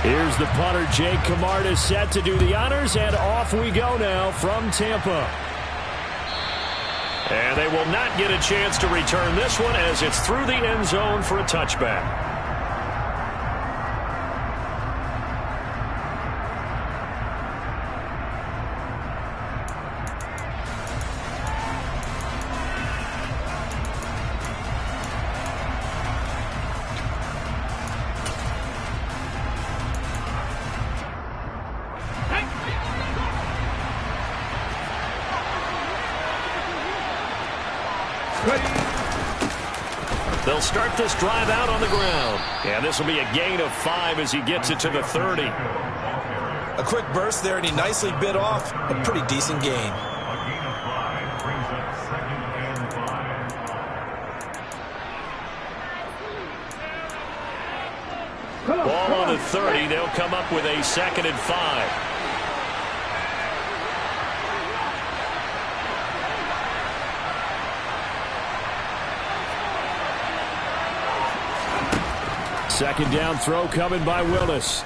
Here's the punter, Jake Camarda, set to do the honors, and off we go now from Tampa. And they will not get a chance to return this one as it's through the end zone for a touchback. They'll start this drive out on the ground. And this will be a gain of 5 as he gets it to the 30. A quick burst there, and he nicely bit off a pretty decent gain. Ball on the 30. They'll come up with a 2nd and 5. Second down throw coming by Willis.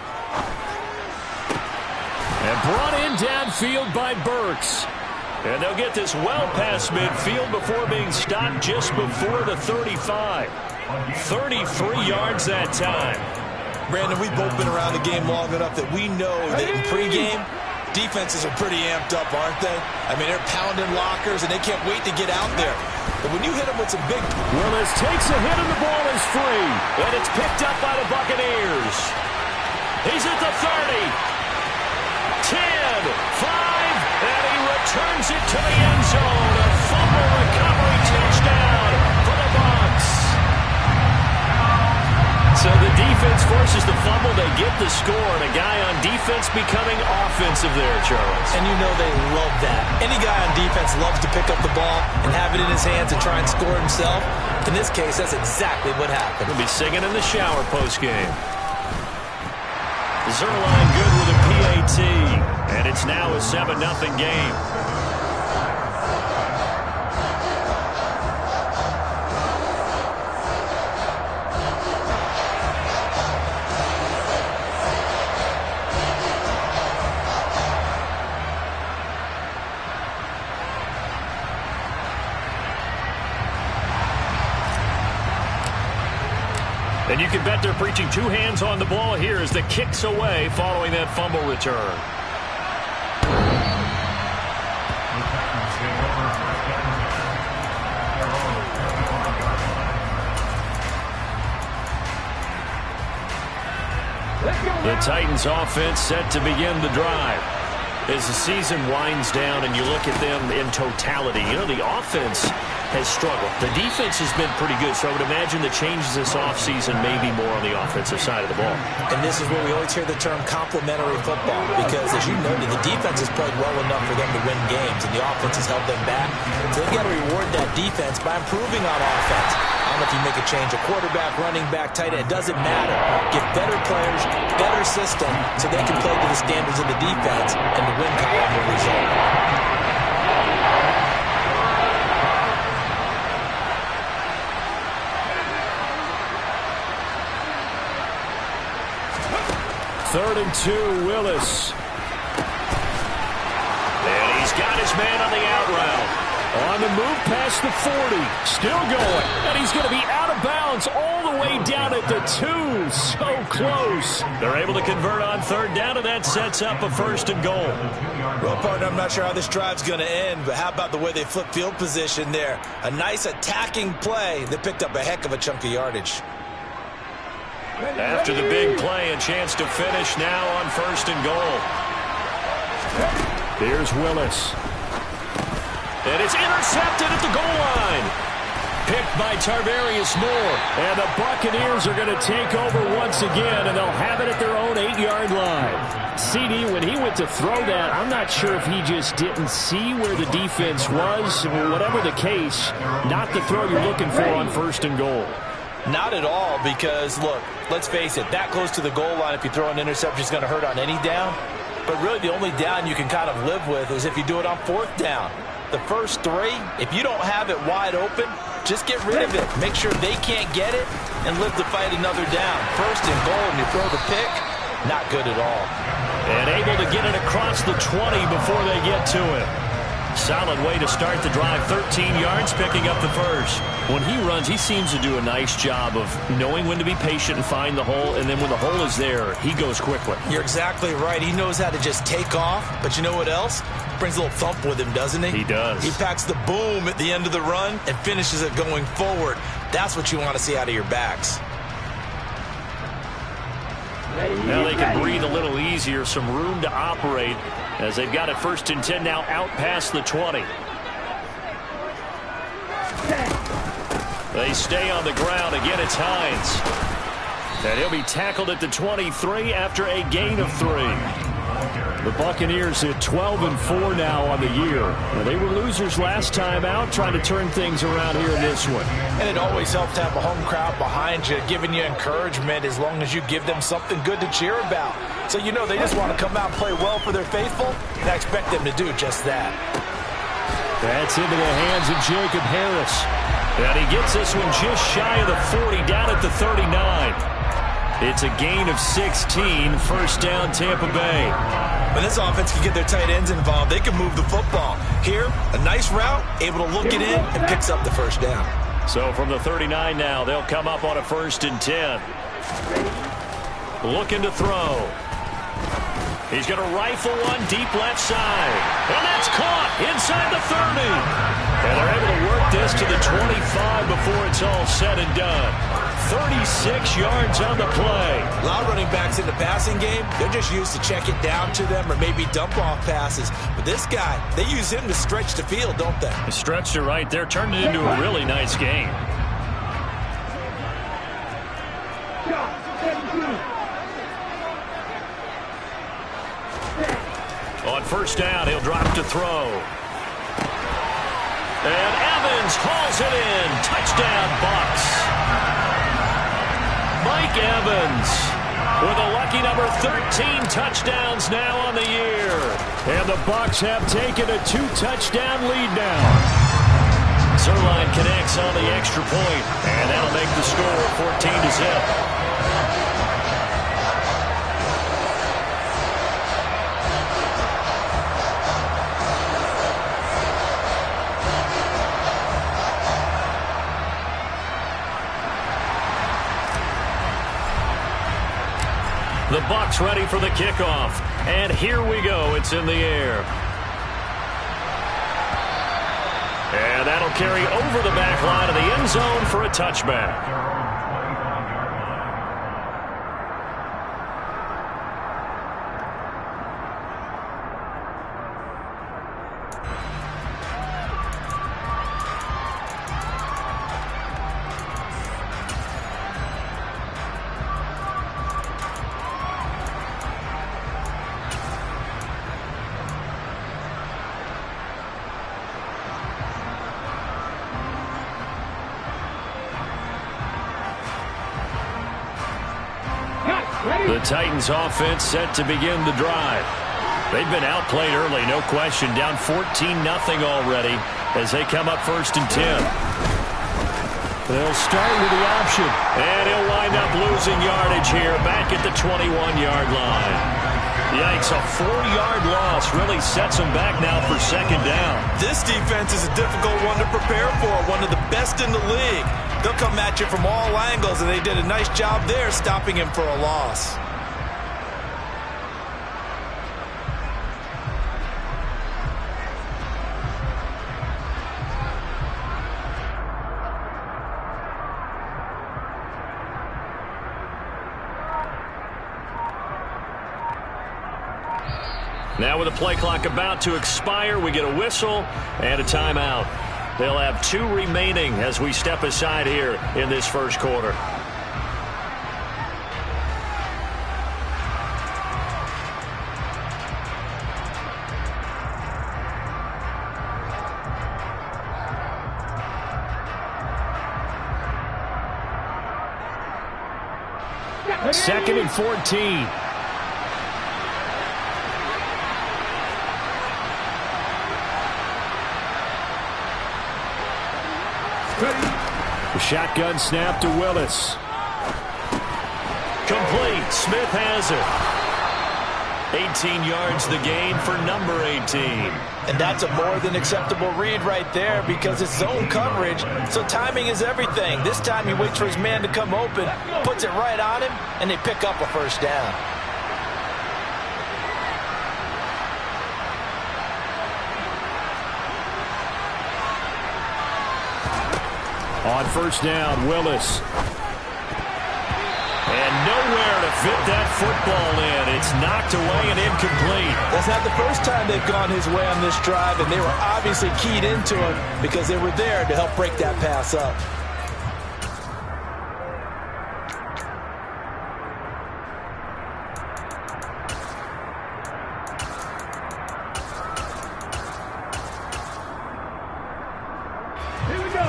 And brought in downfield by Burks. And they'll get this well past midfield before being stopped just before the 35. 33 yards that time. Brandon, we've both been around the game long enough that we know that in pregame, defenses are pretty amped up, aren't they? I mean, they're pounding lockers, and they can't wait to get out there. But when you hit them with some big... Willis takes a hit, and the ball is free. And it's picked up by the Buccaneers. He's at the 30. 10, 5, and he returns it to the end zone. A fumble recovery touchdown for the Bucs. So the defense forces the fumble. They get the score, and a guy on defense becoming offensive there, Charles. And you know they love that. Any guy on defense loves to pick up the ball and have it in his hands and try and score himself. In this case, that's exactly what happened. He'll be singing in the shower postgame. Zerline good with a PAT, and it's now a 7-0 game. And you can bet they're preaching 2 hands on the ball here as the kick's away following that fumble return. The Titans offense set to begin the drive. As the season winds down and you look at them in totality, you know, the offense has struggled. The defense has been pretty good, so I would imagine the changes this offseason may be more on the offensive side of the ball. And this is where we always hear the term complementary football, because as you noted, the defense has played well enough for them to win games, and the offense has held them back. So they've got to reward that defense by improving on offense. I don't know if you make a change, a quarterback, running back, tight end, it doesn't matter. Get better players, better system, so they can play to the standards of the defense, and the win column will result. Third and 2, Willis. And he's got his man on the out route. On the move past the 40. Still going. And he's going to be out of bounds all the way down at the 2. So close. They're able to convert on third down, and that sets up a 1st and goal. Well, partner, I'm not sure how this drive's going to end, but how about the way they flip field position there? A nice attacking play that picked up a heck of a chunk of yardage. After the big play, a chance to finish now on 1st and goal. Here's Willis. And it's intercepted at the goal line. Picked by Tarvarius Moore. And the Buccaneers are going to take over once again, and they'll have it at their own 8-yard line. CD, when he went to throw that, I'm not sure if he just didn't see where the defense was. Whatever the case, not the throw you're looking for on 1st and goal. Not at all, because, look, let's face it, that close to the goal line, if you throw an interception, is going to hurt on any down. But really, the only down you can kind of live with is if you do it on 4th down. The first 3, if you don't have it wide open, just get rid of it. Make sure they can't get it and live to fight another down. 1st and goal, and you throw the pick, Not good at all. And able to get it across the 20 before they get to it. Solid way to start the drive. 13 yards, picking up the first. When he runs, he seems to do a nice job of knowing when to be patient and find the hole, and then when the hole is there, he goes quickly. You're exactly right. He knows how to just take off, but you know what else? Brings a little thump with him, doesn't he? He does. He packs the boom at the end of the run and finishes it going forward. That's what you want to see out of your backs. Now they can breathe a little easier, some room to operate as they've got it 1st and 10 now out past the 20. They stay on the ground. Again, it's Hines. And he'll be tackled at the 23 after a gain of 3. The Buccaneers at 12-4 now on the year. Well, they were losers last time out, trying to turn things around here in this one. And it always helps to have a home crowd behind you, giving you encouragement as long as you give them something good to cheer about. So you know they just want to come out and play well for their faithful, and I expect them to do just that. That's into the hands of Jacob Harris. And he gets this one just shy of the 40, down at the 39. It's a gain of 16, 1st down Tampa Bay. When this offense can get their tight ends involved, they can move the football. Here, a nice route, able to look it in, and picks up the 1st down. So from the 39 now, they'll come up on a 1st and 10. Looking to throw. He's going to rifle one deep left side. And that's caught inside the 30. And they're able to work this to the 25 before it's all said and done. 36 yards on the play. A lot of running backs in the passing game, they're just used to check it down to them or maybe dump off passes. But this guy, they use him to stretch the field, don't they? They stretched it right there, turned it into a really nice game. On 1st down, he'll drop to throw. And Evans hauls it in. Touchdown, Bucs. Mike Evans with a lucky number 13 touchdowns now on the year. And the Bucs have taken a 2-touchdown lead now. Zerline connects on the extra point, and that'll make the score 14-0. The Bucs ready for the kickoff. And here we go. It's in the air. And that'll carry over the back line of the end zone for a touchback. The Titans offense set to begin the drive. They've been outplayed early, no question. Down 14-0 already as they come up 1st and 10. They'll start with the option. And he'll wind up losing yardage here back at the 21-yard line. Yikes, a 4-yard loss really sets them back now for 2nd down. This defense is a difficult one to prepare for, one of the best in the league. They'll come at you from all angles, and they did a nice job there stopping him for a loss. Now with the play clock about to expire, we get a whistle and a timeout. They'll have 2 remaining as we step aside here in this 1st quarter. Second and 14. The shotgun snap to Willis. Complete. Smith has it. 18 yards the gain for number 18. And that's a more than acceptable read right there because it's zone coverage, so timing is everything. This time he waits for his man to come open, puts it right on him, and they pick up a first down. On first down, Willis. And nowhere to fit that football in. It's knocked away and incomplete. That's not the first time they've gone his way on this drive, and they were obviously keyed into him because they were there to help break that pass up.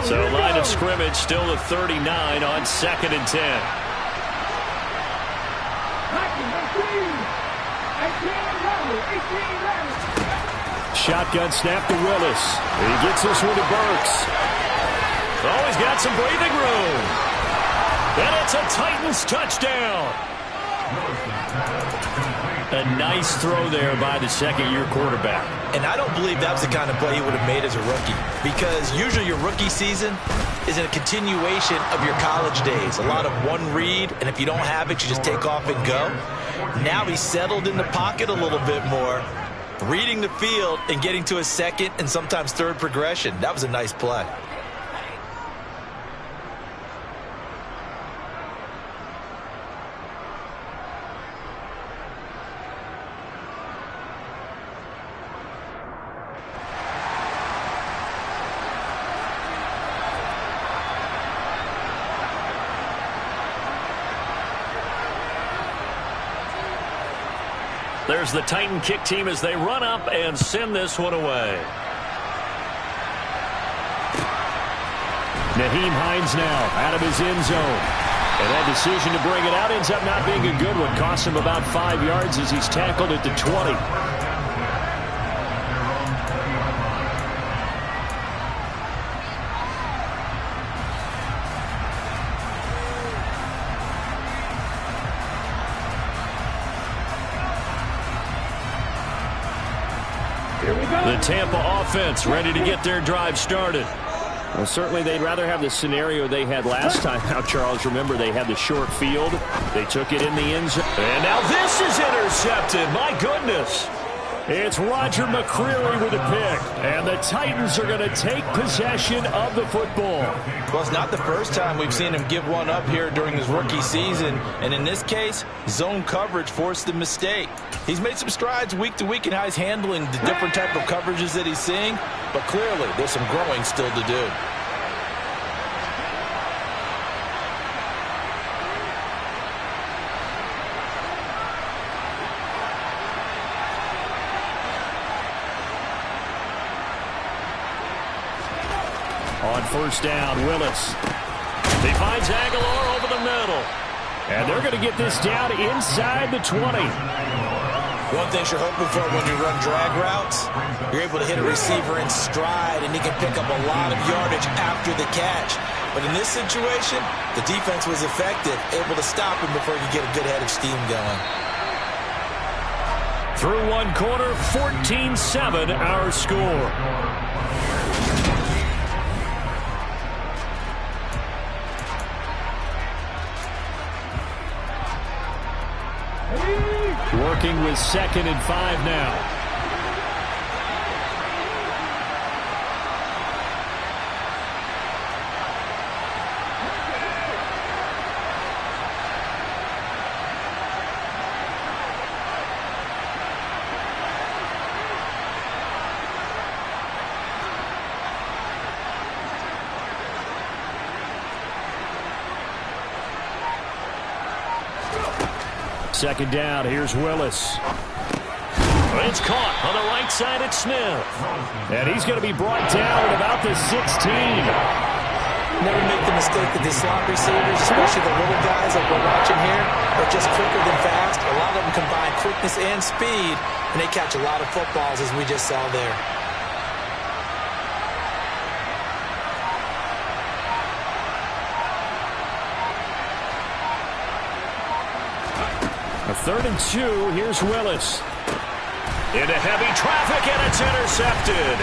So line of scrimmage still a 39 on 2nd and 10. Shotgun snap to Willis. He gets this one to Burks. Oh, he's got some breathing room. And it's a Titans touchdown. A nice throw there by the second-year quarterback. And I don't believe that was the kind of play he would have made as a rookie, because usually your rookie season is a continuation of your college days. A lot of one read, and if you don't have it, you just take off and go. Now he's settled in the pocket a little bit more, reading the field and getting to his second and sometimes third progression. That was a nice play. There's the Titan kick team as they run up and send this one away. Nyheim Hines now out of his end zone. And that decision to bring it out ends up not being a good one. Costs him about 5 yards as he's tackled at the 20. The Tampa offense ready to get their drive started. Well, certainly they'd rather have the scenario they had last time. Now, Charles, remember they had the short field. They took it in the end zone. And now this is intercepted. My goodness. It's Roger McCreary with a pick. And the Titans are going to take possession of the football. Well, it's not the first time we've seen him give one up here during his rookie season. And in this case, zone coverage forced the mistake. He's made some strides week to week in how he's handling the different type of coverages that he's seeing. But clearly, there's some growing still to do. On first down, Willis. He finds Aguilar over the middle. And they're going to get this down inside the 20. One thing you're hoping for when you run drag routes, you're able to hit a receiver in stride, and he can pick up a lot of yardage after the catch. But in this situation, the defense was effective, able to stop him before you get a good head of steam going. Through one quarter, 14-7 our score. Working with 2nd and 5 now. Second down, here's Willis. It's caught on the right side at Smith. And he's going to be brought down at about the 16. Never make the mistake that the slot receivers, especially the little guys like we're watching here, are just quicker than fast. A lot of them combine quickness and speed, and they catch a lot of footballs, as we just saw there. 3rd and 2. Here's Willis. Into heavy traffic, and it's intercepted.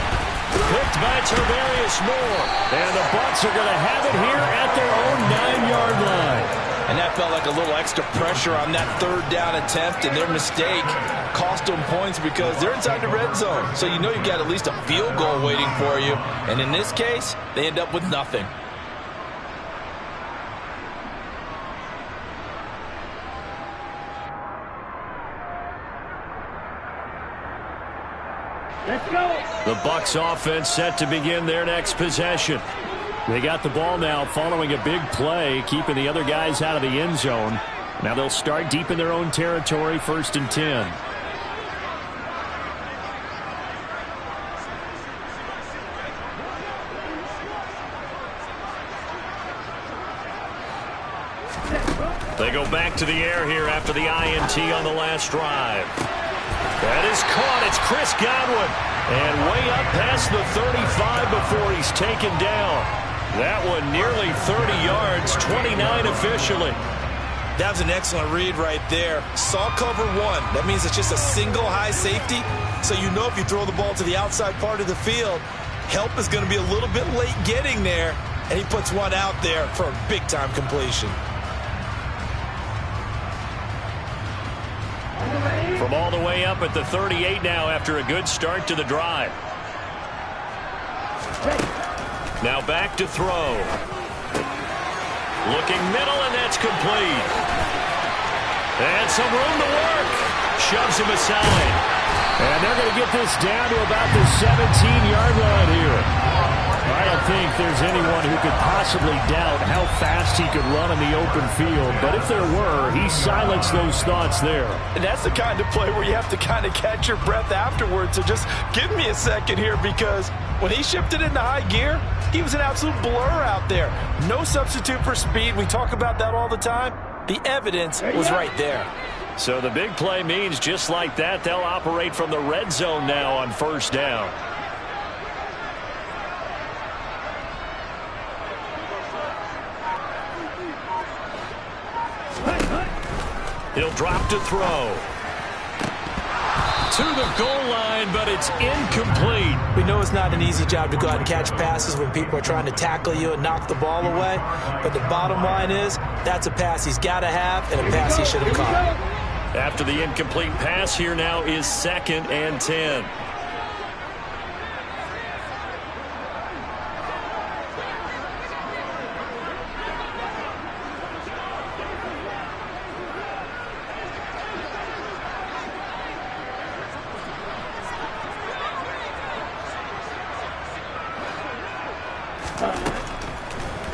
Picked by Tarvarius Moore. And the Bucs are going to have it here at their own 9-yard line. And that felt like a little extra pressure on that 3rd down attempt, and their mistake cost them points because they're inside the red zone. So you know you've got at least a field goal waiting for you. And in this case, they end up with nothing. Let's go. The Bucs offense set to begin their next possession. They got the ball now following a big play, keeping the other guys out of the end zone. Now they'll start deep in their own territory, 1st and 10. They go back to the air here after the INT on the last drive. That is caught. It's Chris Godwin. And way up past the 35 before he's taken down. That one nearly 30 yards, 29 officially. That was an excellent read right there. Saw cover 1. That means it's just a single high safety. So you know if you throw the ball to the outside part of the field, help is going to be a little bit late getting there. And he puts one out there for a big-time completion. From all the way up at the 38 now after a good start to the drive. Now back to throw. Looking middle, and that's complete. And some room to work. Shoves him aside. And they're going to get this down to about the 17-yard line here. I don't think there's anyone who could possibly doubt how fast he could run in the open field. But if there were, he silenced those thoughts there. And that's the kind of play where you have to kind of catch your breath afterwards. So just give me a second here, because when he shifted into high gear, he was an absolute blur out there. No substitute for speed. We talk about that all the time. The evidence was right there. So the big play means just like that, they'll operate from the red zone now on 1st down. He'll drop to throw. To the goal line, but it's incomplete. We know it's not an easy job to go out and catch passes when people are trying to tackle you and knock the ball away. But the bottom line is, that's a pass he's got to have and a pass he should have caught. After the incomplete pass, here now is 2nd and 10.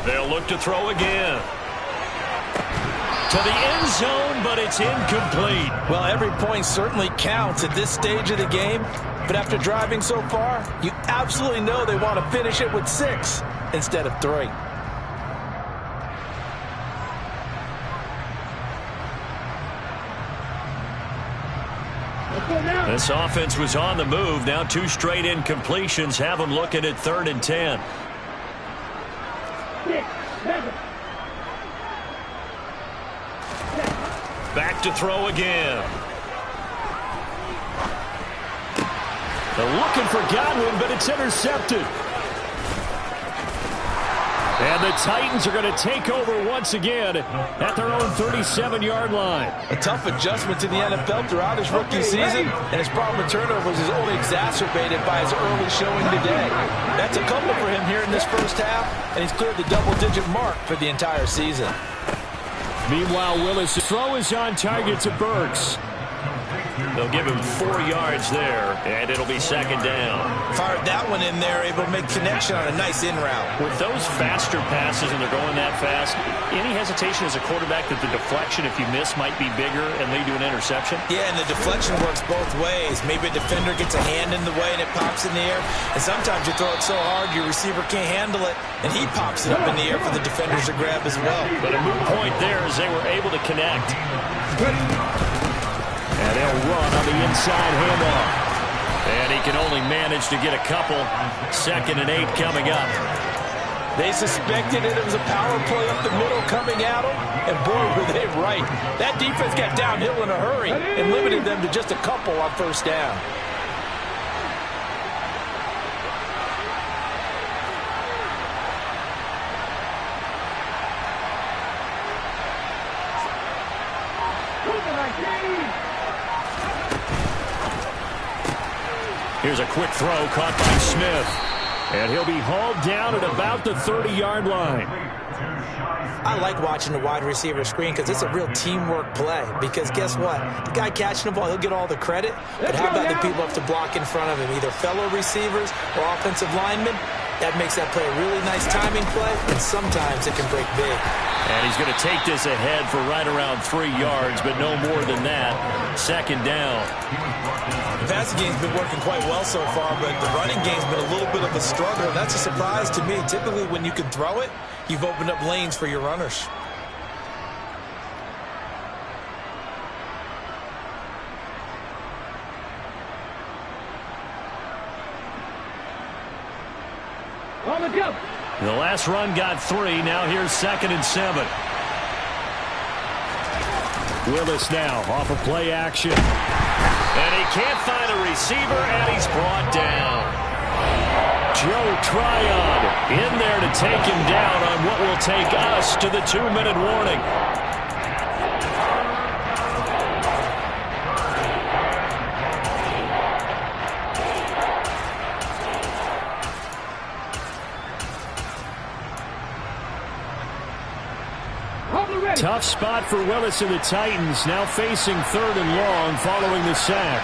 They'll look to throw again. To the end zone, but it's incomplete. Well, every point certainly counts at this stage of the game. But after driving so far, you absolutely know they want to finish it with 6 instead of 3. This offense was on the move. Now 2 straight incompletions have them looking at 3rd and 10. Back to throw again. They're looking for Godwin, but it's intercepted. And the Titans are going to take over once again at their own 37-yard line. A tough adjustment to the NFL throughout his rookie season, and his problem with turnovers is only exacerbated by his early showing today. That's a couple for him here in this first half, and he's cleared the double-digit mark for the entire season. Meanwhile, Willis' throw is on target to Burks. They'll give him 4 yards there, and it'll be 2nd down. Fired that one in there, able to make connection on a nice in route. With those faster passes and they're going that fast, any hesitation as a quarterback that the deflection, if you miss, might be bigger and lead to an interception? Yeah, and the deflection works both ways. Maybe a defender gets a hand in the way and it pops in the air, and sometimes you throw it so hard your receiver can't handle it, and he pops it up in the air for the defenders to grab as well. But a moot point there as they were able to connect. And they'll run on the inside handoff. And he can only manage to get a couple. 2nd and 8 coming up. They suspected it was a power play up the middle coming at them, and boy, were they right. That defense got downhill in a hurry and limited them to just a couple on first down. Here's a quick throw caught by Smith. And he'll be hauled down at about the 30-yard line. I like watching the wide receiver screen because it's a real teamwork play. Because guess what? The guy catching the ball, he'll get all the credit. But how about the people up to block in front of him? Either fellow receivers or offensive linemen. That makes that play a really nice timing play, and sometimes it can break big. And he's going to take this ahead for right around 3 yards, but no more than that. Second down. The passing game's been working quite well so far, but the running game's been a little bit of a struggle. That's a surprise to me. Typically, when you can throw it, you've opened up lanes for your runners. The last run got 3. Now here's 2nd and 7. Willis now off of play action. And he can't find a receiver, and he's brought down. Joe Tryon in there to take him down on what will take us to the 2-minute warning. Tough spot for Willis and the Titans, now facing 3rd and long following the sack.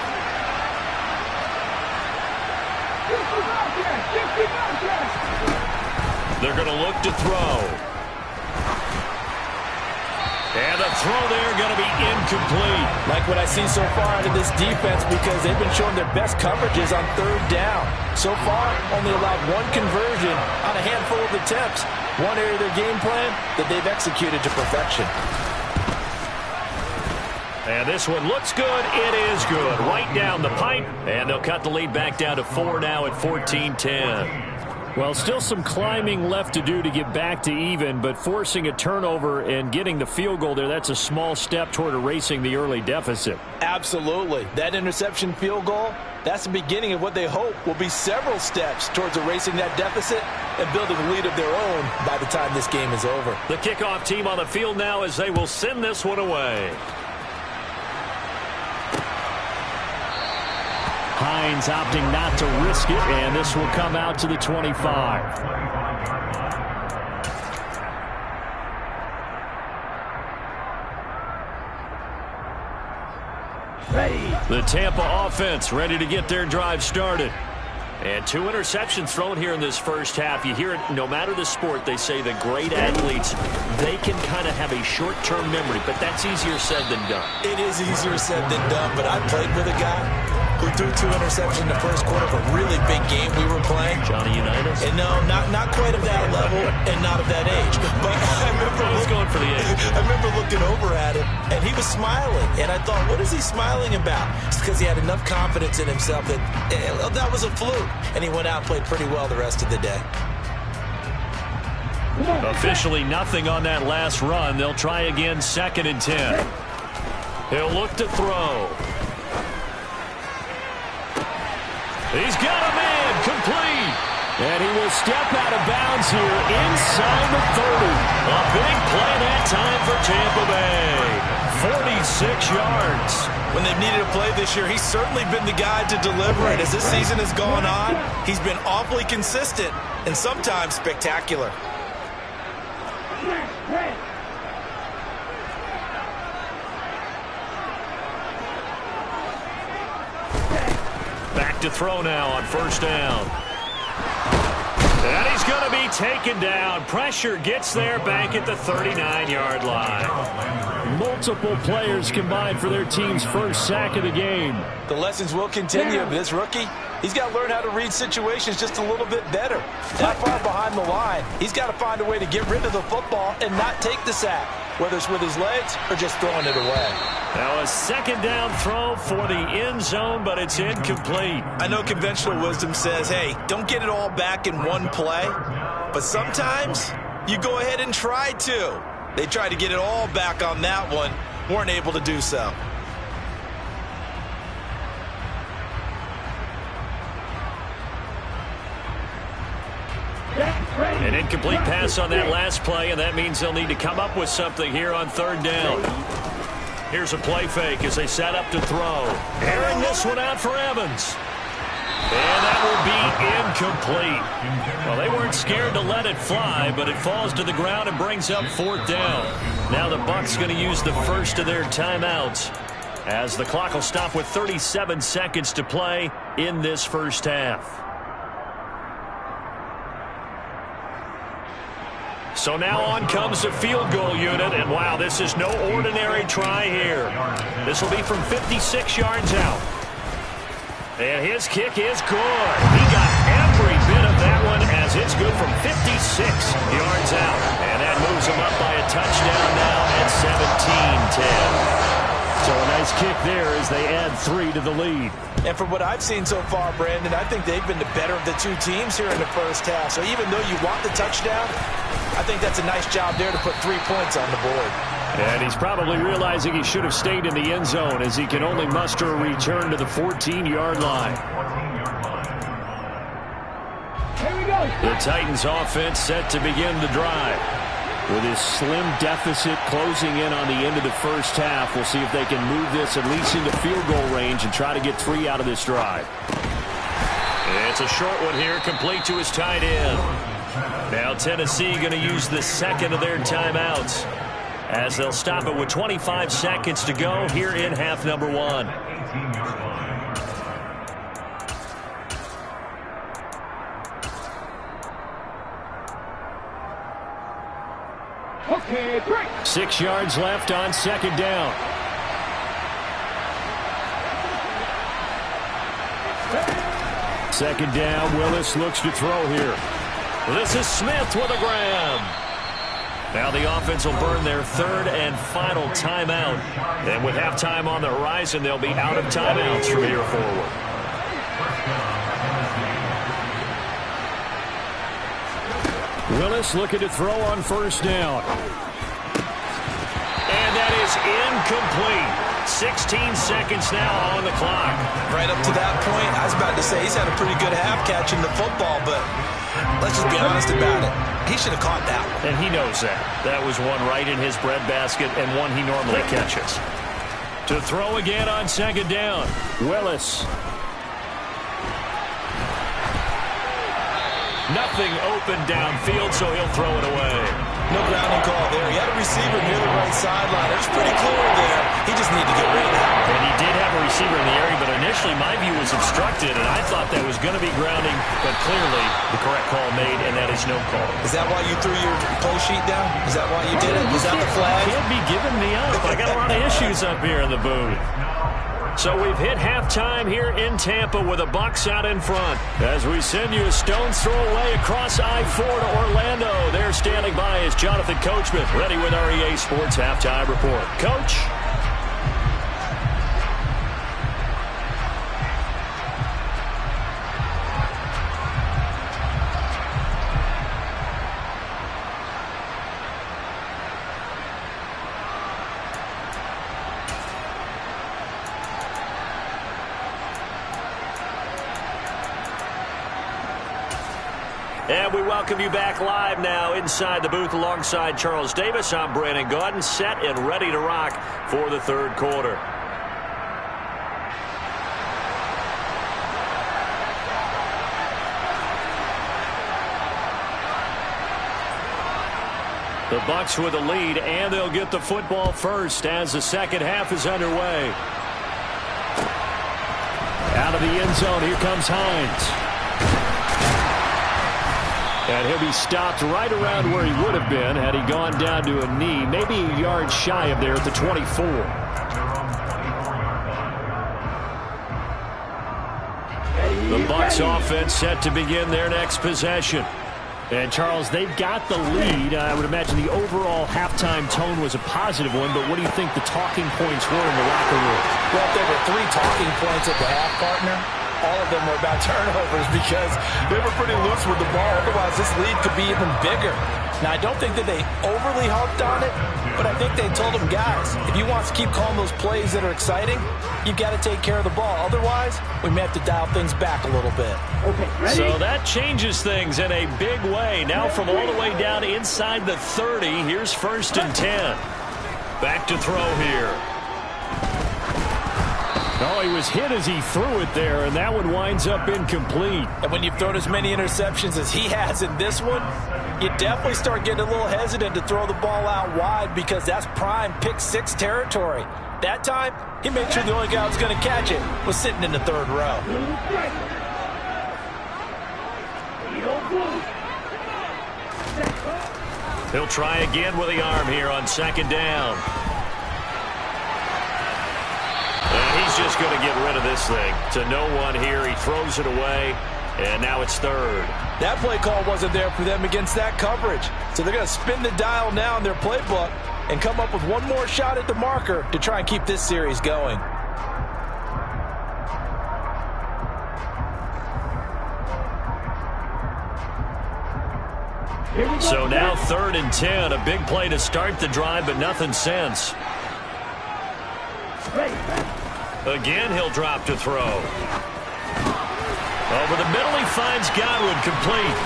They're going to look to throw. And the throw there going to be incomplete. Like what I've seen so far out of this defense, because they've been showing their best coverages on 3rd down. So far, only allowed 1 conversion on a handful of attempts. One area of their game plan that they've executed to perfection. And this one looks good. It is good. Right down the pipe. And they'll cut the lead back down to 4 now at 14-10. Well, still some climbing left to do to get back to even, but forcing a turnover and getting the field goal there, that's a small step toward erasing the early deficit. Absolutely. That interception field goal, that's the beginning of what they hope will be several steps towards erasing that deficit and building a lead of their own by the time this game is over. The kickoff team on the field now as they will send this one away. Hines opting not to risk it, and this will come out to the 25. The Tampa offense ready to get their drive started. And 2 interceptions thrown here in this first half. You hear it, no matter the sport, they say the great athletes, they can kind of have a short-term memory, but that's easier said than done. It is easier said than done, but I played with a guy who threw 2 interceptions in the first quarter of a really big game we were playing. Johnny Unitas? And no, not quite of that level and not of that age. But I remember going for the age. I remember looking over at him, and he was smiling. And I thought, what is he smiling about? It's because he had enough confidence in himself that that was a fluke. And he went out and played pretty well the rest of the day. Officially nothing on that last run. They'll try again 2nd and 10. He'll look to throw. He's got a man, complete. And he will step out of bounds here inside the 30. A big play that time for Tampa Bay. 46 yards. When they've needed a play this year, he's certainly been the guy to deliver it. As this season has gone on, he's been awfully consistent and sometimes spectacular. Back to throw now on first down. And he's going to be taken down. Pressure gets there back at the 39-yard line. Multiple players combined for their team's first sack of the game. The lessons will continue. This rookie, he's got to learn how to read situations just a little bit better. That far behind the line, he's got to find a way to get rid of the football and not take the sack, whether it's with his legs or just throwing it away. Now a second down throw for the end zone, but it's incomplete. I know conventional wisdom says, hey, don't get it all back in one play. But sometimes you go ahead and try to. They tried to get it all back on that one. Weren't able to do so. An incomplete pass on that last play, and that means they'll need to come up with something here on third down. Here's a play fake as they set up to throw. Airing this one out for Evans. And that will be incomplete. Well, they weren't scared to let it fly, but it falls to the ground and brings up fourth down. Now the Bucs going to use the first of their timeouts, as the clock will stop with 37 seconds to play in this first half. So now on comes the field goal unit, and wow, this is no ordinary try here. This will be from 56 yards out. And his kick is good. He got every bit of that one, as it's good from 56 yards out. And that moves him up by a touchdown now at 17-10. So a nice kick there as they add 3 to the lead. And from what I've seen so far, Brandon, I think they've been the better of the two teams here in the first half. So even though you want the touchdown, I think that's a nice job there to put 3 points on the board. And he's probably realizing he should have stayed in the end zone, as he can only muster a return to the 14-yard line. Here we go. The Titans offense set to begin the drive. With his slim deficit closing in on the end of the first half, we'll see if they can move this at least into field goal range and try to get 3 out of this drive. It's a short one here, complete to his tight end. Now Tennessee going to use the second of their timeouts, as they'll stop it with 25 seconds to go here in half number 1. Okay, break. 6 yards left on second down. Second down, Willis looks to throw here. This is Smith with a grab. Now the offense will burn their third and final timeout. And with halftime on the horizon, they'll be out of timeouts from here forward. Willis looking to throw on first down. And that is incomplete. 16 seconds now on the clock. Right up to that point, I was about to say he's had a pretty good half catching the football, but let's just be honest about it. He should have caught that one. And he knows that. That was one right in his breadbasket and one he normally catches. To throw again on second down, Willis. Nothing open downfield, so he'll throw it away. No grounding call there. He had a receiver near the right sideline. It was pretty clear there. He just needed to get rid of that. And he did have a receiver in the area, but initially my view was obstructed, and I thought that was going to be grounding, but clearly the correct call made, and that is no call. Is that why you threw your play sheet down? Is that why you did it? Was that the flag? Can't be giving me up. I got a lot of issues up here in the booth. So we've hit halftime here in Tampa with the Bucs out in front. As we send you a stone's throw away across I-4 to Orlando. There standing by is Jonathan Coachman, ready with our EA Sports Halftime Report. Coach? And we welcome you back live now inside the booth alongside Charles Davis. I'm Brandon Gaudin, set and ready to rock for the third quarter. The Bucs with the lead, and they'll get the football first as the second half is underway. Out of the end zone, here comes Hines. And he'll be stopped right around where he would have been had he gone down to a knee, maybe a yard shy of there at the 24. The Bucs offense set to begin their next possession. And, Charles, they've got the lead. I would imagine the overall halftime tone was a positive one, but what do you think the talking points were in the locker room? Well, if there were 3 talking points at the half, partner, all of them were about turnovers because they were pretty loose with the ball. Otherwise, this lead could be even bigger. Now, I don't think that they overly harped on it, but I think they told them, guys, if you want to keep calling those plays that are exciting, you've got to take care of the ball. Otherwise, we may have to dial things back a little bit. Okay, ready? So that changes things in a big way. Now from all the way down inside the 30, here's 1st and 10. Back to throw here. Oh, he was hit as he threw it there, and that one winds up incomplete. And when you've thrown as many interceptions as he has in this one, you definitely start getting a little hesitant to throw the ball out wide because that's prime pick-6 territory. That time, he made sure the only guy who was going to catch it was sitting in the 3rd row. He'll try again with the arm here on 2nd down. And he's just going to get rid of this thing. To no one here. He throws it away, and now it's 3rd. That play call wasn't there for them against that coverage. So they're going to spin the dial now in their playbook and come up with one more shot at the marker to try and keep this series going. So now 3rd and 10. A big play to start the drive, but nothing since. Again, he'll drop to throw. Over the middle, he finds Godwin complete.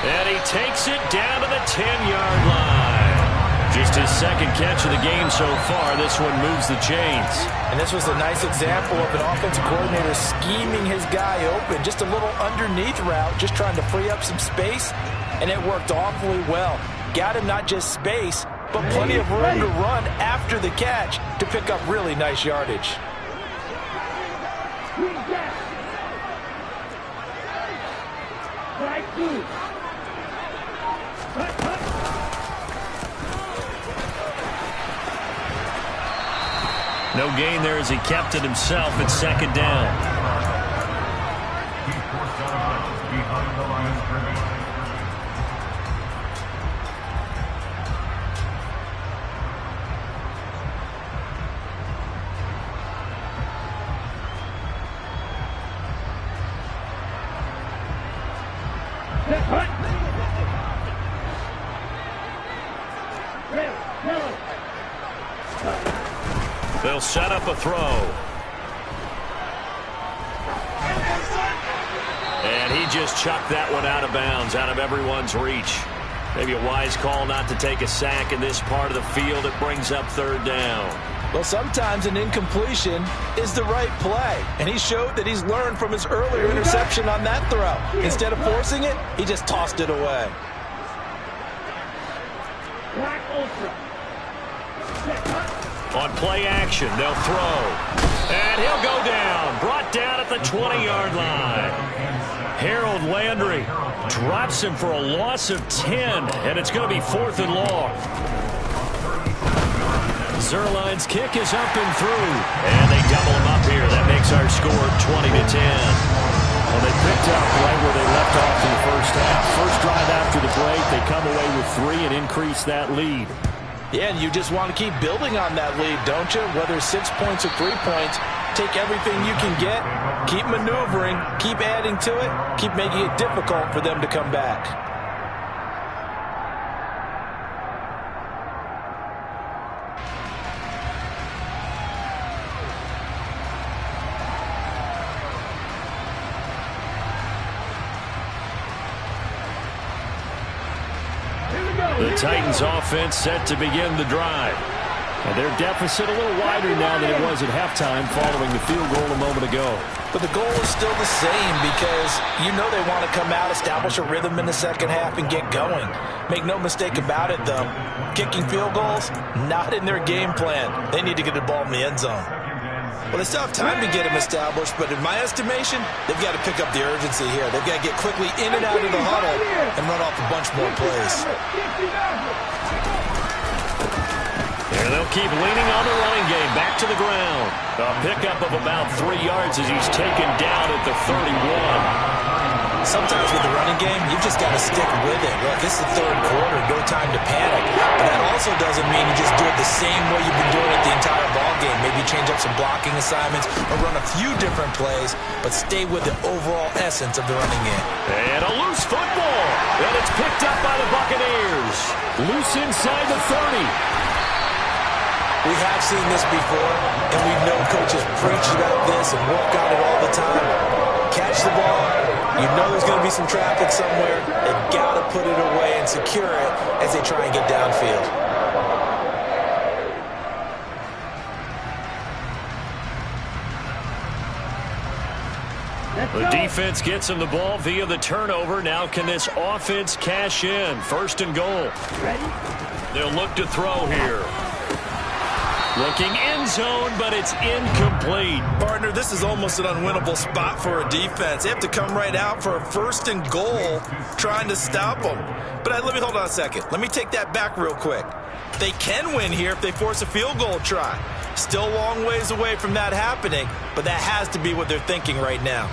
And he takes it down to the 10-yard line. Just his 2nd catch of the game so far. This one moves the chains. And this was a nice example of an offensive coordinator scheming his guy open. Just a little underneath route, just trying to free up some space. And it worked awfully well. Got him not just space, but plenty of room to run after the catch to pick up really nice yardage. No gain there as he kept it himself at 2nd down. They'll set up a throw. And he just chucked that one out of bounds, out of everyone's reach. Maybe a wise call not to take a sack in this part of the field. It brings up 3rd down. Well, sometimes an incompletion is the right play. And he showed that he's learned from his earlier interception on that throw. Instead of forcing it, he just tossed it away. On play action, they'll throw. And he'll go down. Brought down at the 20-yard line. Harold Landry drops him for a loss of 10. And it's going to be 4th and long. Zerline's kick is up and through. And they double him up here. That makes our score 20-10. Well, they picked up right where they left off in the first half. First drive after the break, they come away with 3 and increase that lead. Yeah, and you just want to keep building on that lead, don't you? Whether it's 6 points or 3 points, take everything you can get, keep maneuvering, keep adding to it, keep making it difficult for them to come back. The Titans offense set to begin the drive. And their deficit a little wider now than it was at halftime following the field goal a moment ago. But the goal is still the same because you know they want to come out, establish a rhythm in the second half, and get going. Make no mistake about it, though. Kicking field goals, not in their game plan. They need to get the ball in the end zone. Well, they still have time to get them established, but in my estimation, they've got to pick up the urgency here. They've got to get quickly in and out of the huddle and run off a bunch more plays. And they'll keep leaning on the running game. Back to the ground. A pickup of about 3 yards as he's taken down at the 31. Sometimes with the running game, you've just got to stick with it. Look, it's the third quarter, no time to panic. But that also doesn't mean you just do it the same way you've been doing it the entire ball game. Maybe change up some blocking assignments or run a few different plays, but stay with the overall essence of the running game. And a loose football. And it's picked up by the Buccaneers. Loose inside the 30. We have seen this before, and we know coaches preach about this and work on it all the time. Catch the ball. You know there's going to be some traffic somewhere. They've got to put it away and secure it as they try and get downfield. The defense gets him the ball via the turnover. Now can this offense cash in? 1st and goal. They'll look to throw here. Looking end zone, but it's incomplete. Partner, this is almost an unwinnable spot for a defense. They have to come right out for a 1st and goal trying to stop them. But let me hold on a second. Let me take that back real quick. They can win here if they force a field goal try. Still a long ways away from that happening, but that has to be what they're thinking right now.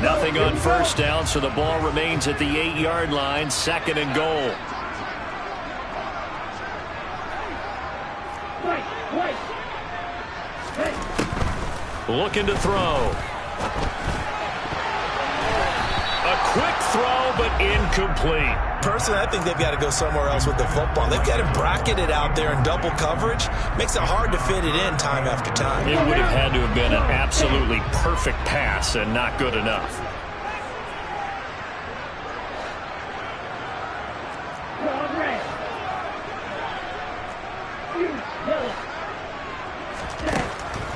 Nothing on 1st down, so the ball remains at the 8-yard line. 2nd and goal. Looking to throw. A quick throw, but incomplete. Personally, I think they've got to go somewhere else with the football. They've got it bracketed out there in double coverage. Makes it hard to fit it in time after time. It would have had to have been an absolutely perfect pass and not good enough.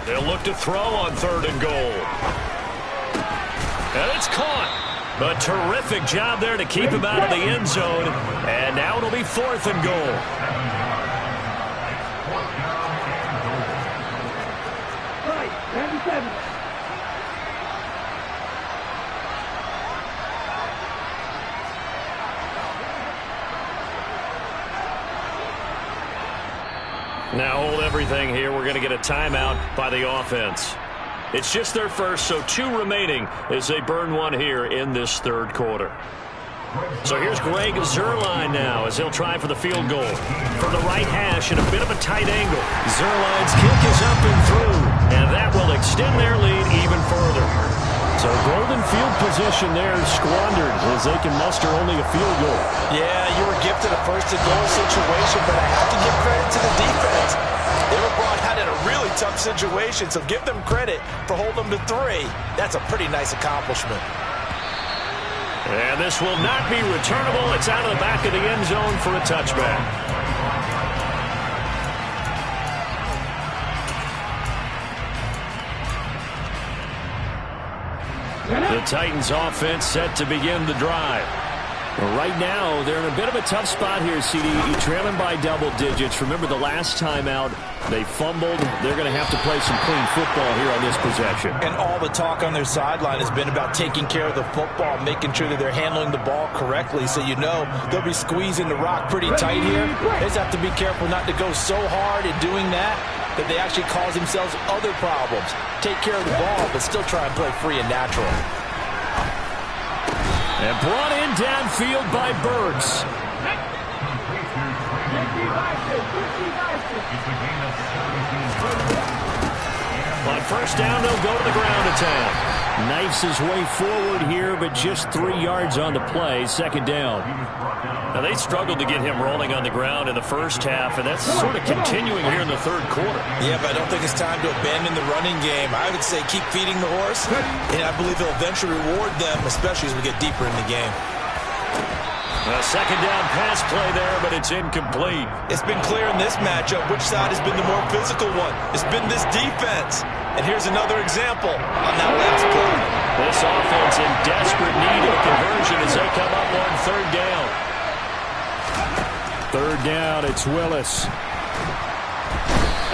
They'll look to throw on 3rd and goal. And it's caught. A terrific job there to keep him out of the end zone. And now it'll be 4th and goal. Now hold everything here. We're going to get a timeout by the offense. It's just their first, so 2 remaining as they burn 1 here in this 3rd quarter. So here's Greg Zuerlein now as he'll try for the field goal. From the right hash and a bit of a tight angle. Zuerlein's kick is up and through, and that will extend their lead even further. So golden field position there squandered as they can muster only a field goal. Yeah, you were gifted a 1st and goal situation, but I have to give credit to the defense. They were brought out in a really tough situation, so give them credit for holding them to 3. That's a pretty nice accomplishment. And this will not be returnable. It's out of the back of the end zone for a touchback. The Titans offense set to begin the drive. Right now, they're in a bit of a tough spot here, CD. Trailing by double digits. Remember the last time out, they fumbled. They're going to have to play some clean football here on this possession. And all the talk on their sideline has been about taking care of the football, making sure that they're handling the ball correctly. So you know they'll be squeezing the rock pretty tight here. They just have to be careful not to go so hard in doing that they actually cause themselves other problems. Take care of the ball, but still try and play free and natural. And brought in downfield by Burks. On 1st down, they'll go to the ground attack. Knifes his way forward here, but just 3 yards on the play. 2nd down. Now, they struggled to get him rolling on the ground in the 1st half, and that's sort of continuing here in the 3rd quarter. Yeah, but I don't think it's time to abandon the running game. I would say keep feeding the horse, and I believe he'll eventually reward them, especially as we get deeper in the game. A 2nd down pass play there, but it's incomplete. It's been clear in this matchup which side has been the more physical one. It's been this defense. And here's another example on that last play. This offense in desperate need of a conversion as they come up on 3rd down. 3rd down, it's Willis.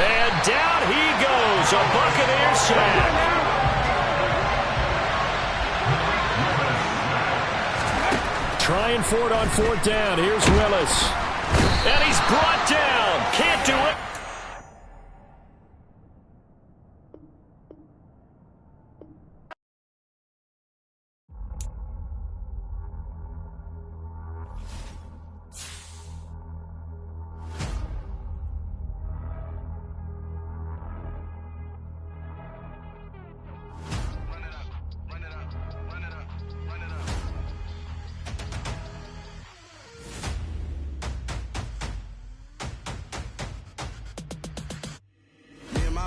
And down he goes, a Buccaneer sack. Trying for it on 4th down. Here's Willis. And he's brought down. Can't do it.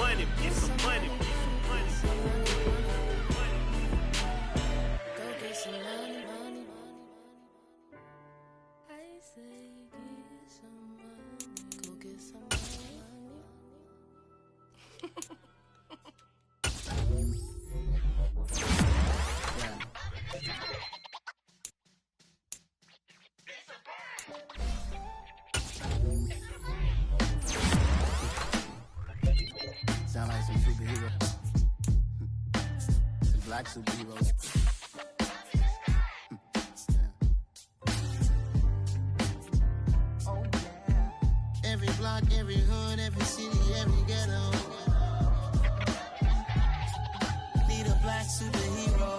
money, get some money, get some money. Go get some money, money. I say get some money. Go get some money. Sound like some superheroes. Some black superheroes. Oh yeah. Every block, every hood, every city, every ghetto. Need a black superhero.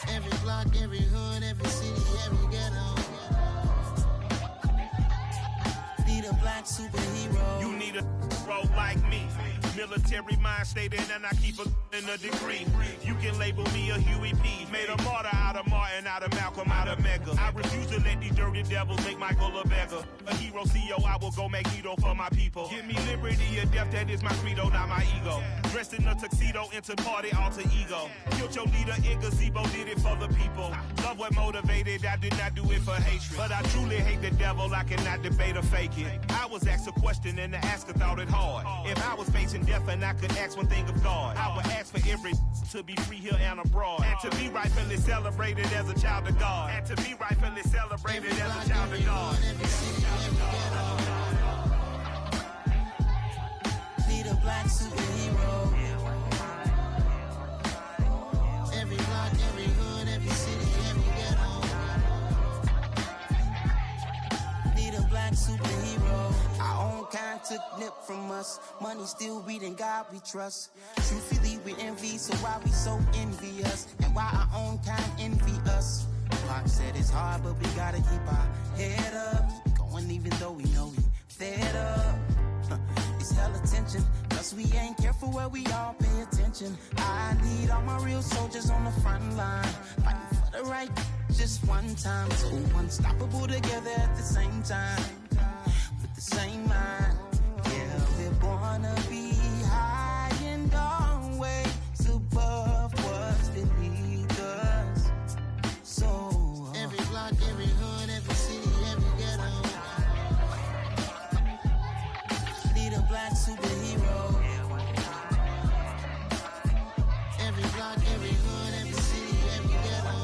Every block, every hood, every city, every ghetto. Need a black superhero. You need a bro like me. Military mind stated, and I keep a in a degree. You can label me a Huey P. Made a martyr out of Martin, out of Malcolm, out of Mega. I refuse to let these dirty devils make Michael a beggar. A hero CEO, I will go Magneto for my people. Give me liberty or death, that is my credo, not my ego. Dressed in a tuxedo, into party, alter ego. Killed your leader in gazebo, did it for the people. Love what motivated, I did not do it for hatred. But I truly hate the devil, I cannot debate or fake it. I was asked a question and the asker thought it hard. If I was facing death and I could ask one thing of God, I would ask for every to be free here and abroad, and to be rightfully celebrated as a child of God, and to be rightfully celebrated as a child of God. Need a black superhero. Every block, every hood, every city, every ghetto. Need a black superhero. Our own kind took nip from us. Money still reading God we trust. Truthfully we envy, so why we so envious? And why our own kind envy us? Pac said it's hard, but we gotta keep our head up. Going even though we know we fed up. It's hella tension, cause we ain't careful where we all pay attention. I need all my real soldiers on the front line, fighting for the right just one time. So unstoppable together at the same time, with the same mind. Yeah, we're born to be high and always above what's beneath us. So every block, every hood, every city, every ghetto. Need a black superhero. Every block, every hood, every city, every ghetto.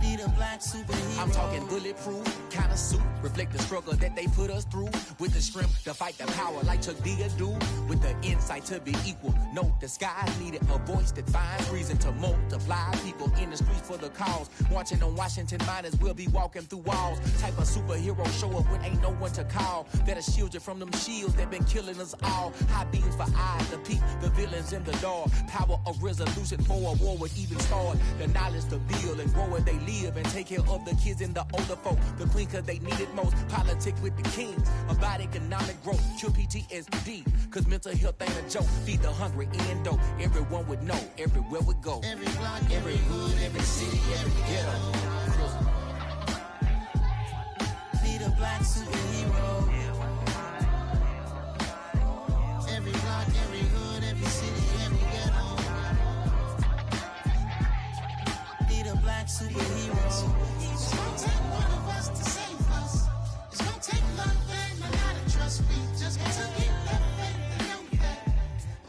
Need a black superhero. I'm talking bulletproof kind of suit, reflect the struggle that they put us through. With the strength to fight the power like Chuck D do. With the insight to be equal. No, the sky needed a voice that finds reason to multiply. People in the streets for the cause. Marching on Washington, might as well be walking through walls. Type of superhero show up when ain't no one to call. That'll shield you from them shields that been killing us all. High beams for eyes to peep the villains in the dark. Power of resolution for a war would even start. The knowledge to build and grow where they live and take care of the kids and the older folk. The clean cause they need it most. Politic with the kings. About economic growth. Cure PTSD. Cause mental health ain't a joke. Feed the hungry and dope. Everyone would know. Everywhere we go. Every block, every hood, every city, every ghetto. Need a black superhero. Every block, every hood, every city, every ghetto. Need a black superhero. It's gonna take one of us to save us. It's gonna take love and a lot of trust. We just got to get that faith and know that.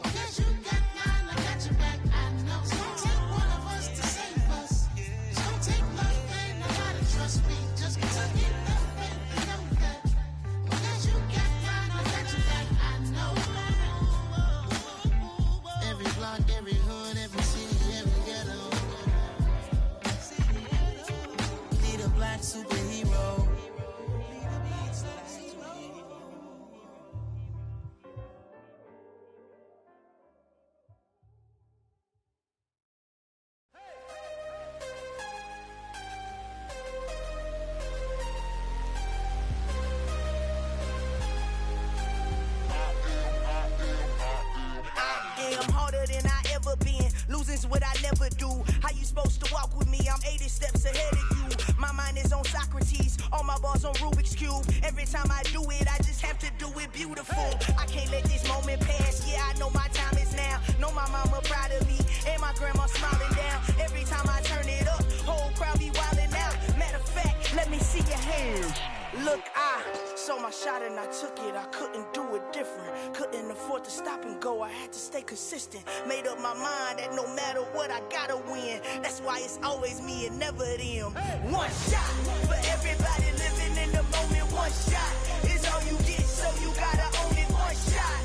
Because you got mine, I got your back. I know. It's gonna take one of us to save us. It's gonna take love and a lot of trust. We just got to get that faith and know that. Because you got mine, I got your back. I know. Every block, every hood, every city, every ghetto. Need a black superhero. I'm harder than I ever been. Losing's what I never do. How you supposed to walk with me? I'm 80 steps ahead of you. My mind is on Socrates, all my balls on Rubik's Cube. Every time I do it, I just have to do it beautiful. I can't let this moment pass, yeah, I know my time is now. Know my mama proud of me, and my grandma smiling down. Every time I turn it up, whole crowd be wildin' out. Matter of fact, let me see your hands. Look, I saw my shot and I took it. I couldn't do it different. Couldn't afford to stop and go. I had to stay consistent. Made up my mind that no matter what, I gotta win. That's why it's always me and never them. One shot for everybody living in the moment. One shot is all you get, so you gotta own it. One shot.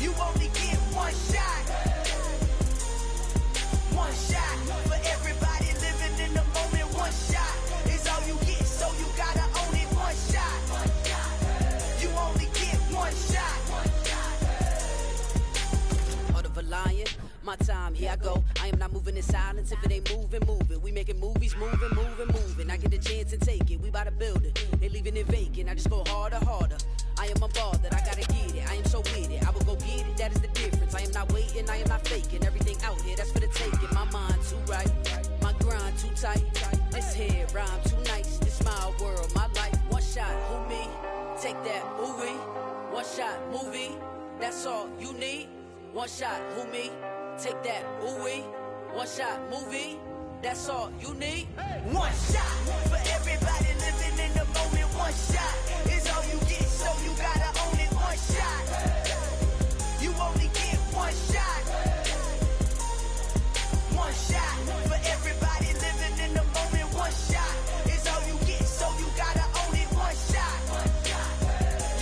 You only get one shot. One shot for everybody living in the moment. One shot is all you get, so you gotta own it. One shot. You only get one shot. Heart of a lion, my time, here I go. I am not moving in silence. If it ain't moving, moving. We making movies, moving, moving, moving. I get the chance and take it. We bout to build it. They leaving it vacant. I just go harder, harder. I am a ball that I gotta get it. I am so with it. I will go get it. That is the difference. I am not waiting. I am not faking. Everything out here, that's for the taking. My mind too right. My grind too tight. This head rhyme too nice. This my world, my life. One shot, who me? Take that, movie. One shot, movie. That's all you need. One shot, who me? Take that, ooh-wee. One shot, movie. That's all you need. One shot for everybody living in the moment. One shot is all you get, so you gotta own it. One shot. You only get one shot. One shot for everybody living in the moment. One shot is all you get, so you gotta own it. One shot.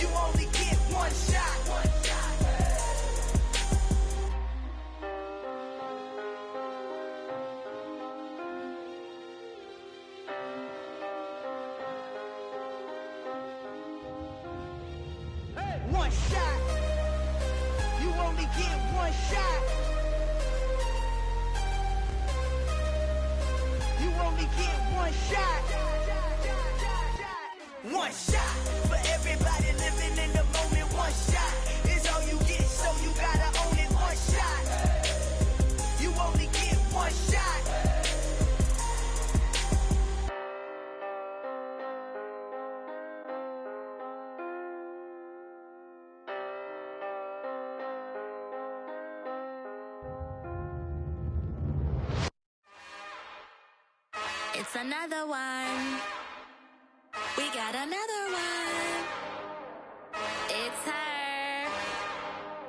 You only get one shot. One shot. You only get one shot. You only get one shot. One shot for everybody living in the moment. One shot is all you get, so you gotta own it. One shot. You only get one shot. It's another one. We got another one. It's her.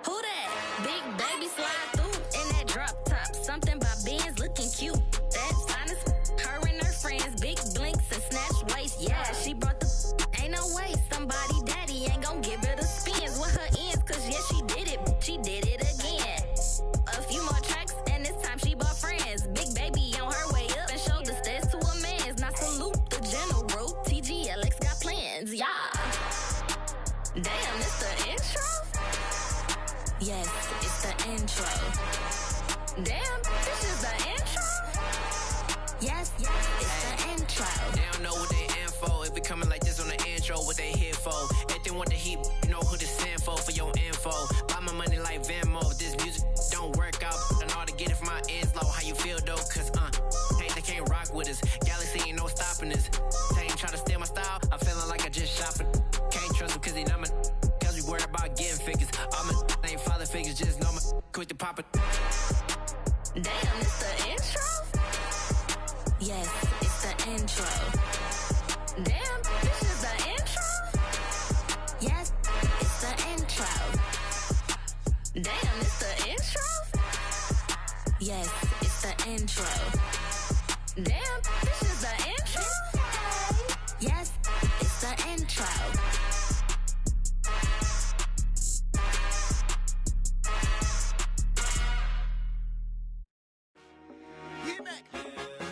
Who that? Big baby slide through in that drop top. Something by Benz looking cute. That's honest. Her and her friends, big blinks and snatch waist. Yeah, she brought the. Ain't no way somebody daddy ain't gon' give her the spins with her ends. Cause yeah, she did it. She did it again. A few more tracks and this time she bought friends. Big baby on her way up and showed the stairs to a man's. Now salute the general. TGLX got plans, yeah. Damn, it's the intro? Yes, it's the intro. Damn, this is the intro? Yes, it's the intro. They don't know what they in for. If we coming like this on the intro, what they here for? If they want the heat, you know who to send for your info. Buy my money like Venmo. If this music don't work out, I know how to get it from my ends low. How you feel though? Cause hey, they can't rock with us. Galaxy ain't no stopping us. They ain't try to steal my style. I'm feeling like I just shot for. Can't trust them cause they not my. Cause we worried about getting figures. All my ain't father figures, just know my. Quick to pop it. Damn, it's the intro? Yes, it's the intro. Damn, this is the intro? Yes, it's the intro. Damn, it's the intro? Yes, it's the intro. Damn, this is the intro? Yes, it's the intro.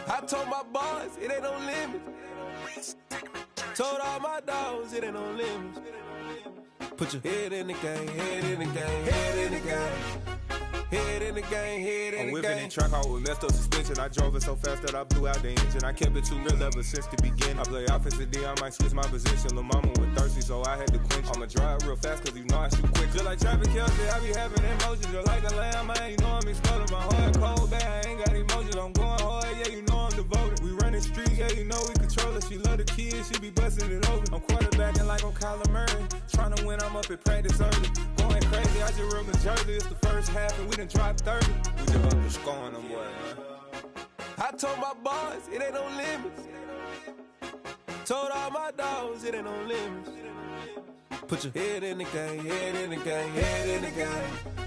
I told my boys it ain't no limit. Told all my dogs it ain't no limits. Put your head in the game, head in the game, head in the game. Head in the game, head in the game. I'm whipping in track out with messed up suspension. I drove it so fast that I blew out the engine. I kept it too real ever since the beginning. I play offensive D, I might switch my position. Lil' mama was thirsty, so I had to quench. I'ma drive real fast, cause you know I shoot quick. Just like traffic Kelsey, I be having emotions. Just like the lamb, man, you know I'm exploding. My heart cold, bad, I ain't got emotions. I'm going hard, yeah, you know I'm devoted. We running streets, yeah, you know busting it over. I'm quarterbacking like I'm Kyler Murray. Trying to win, I'm up at practice early. Going crazy, I just rode the jersey. It's the first half and we done dropped 30. We just up and scoring them, boy, man. I told my boys, it ain't no limits. Told all my dogs, it ain't no limits. Put your head in the game, head in the game, head in the game.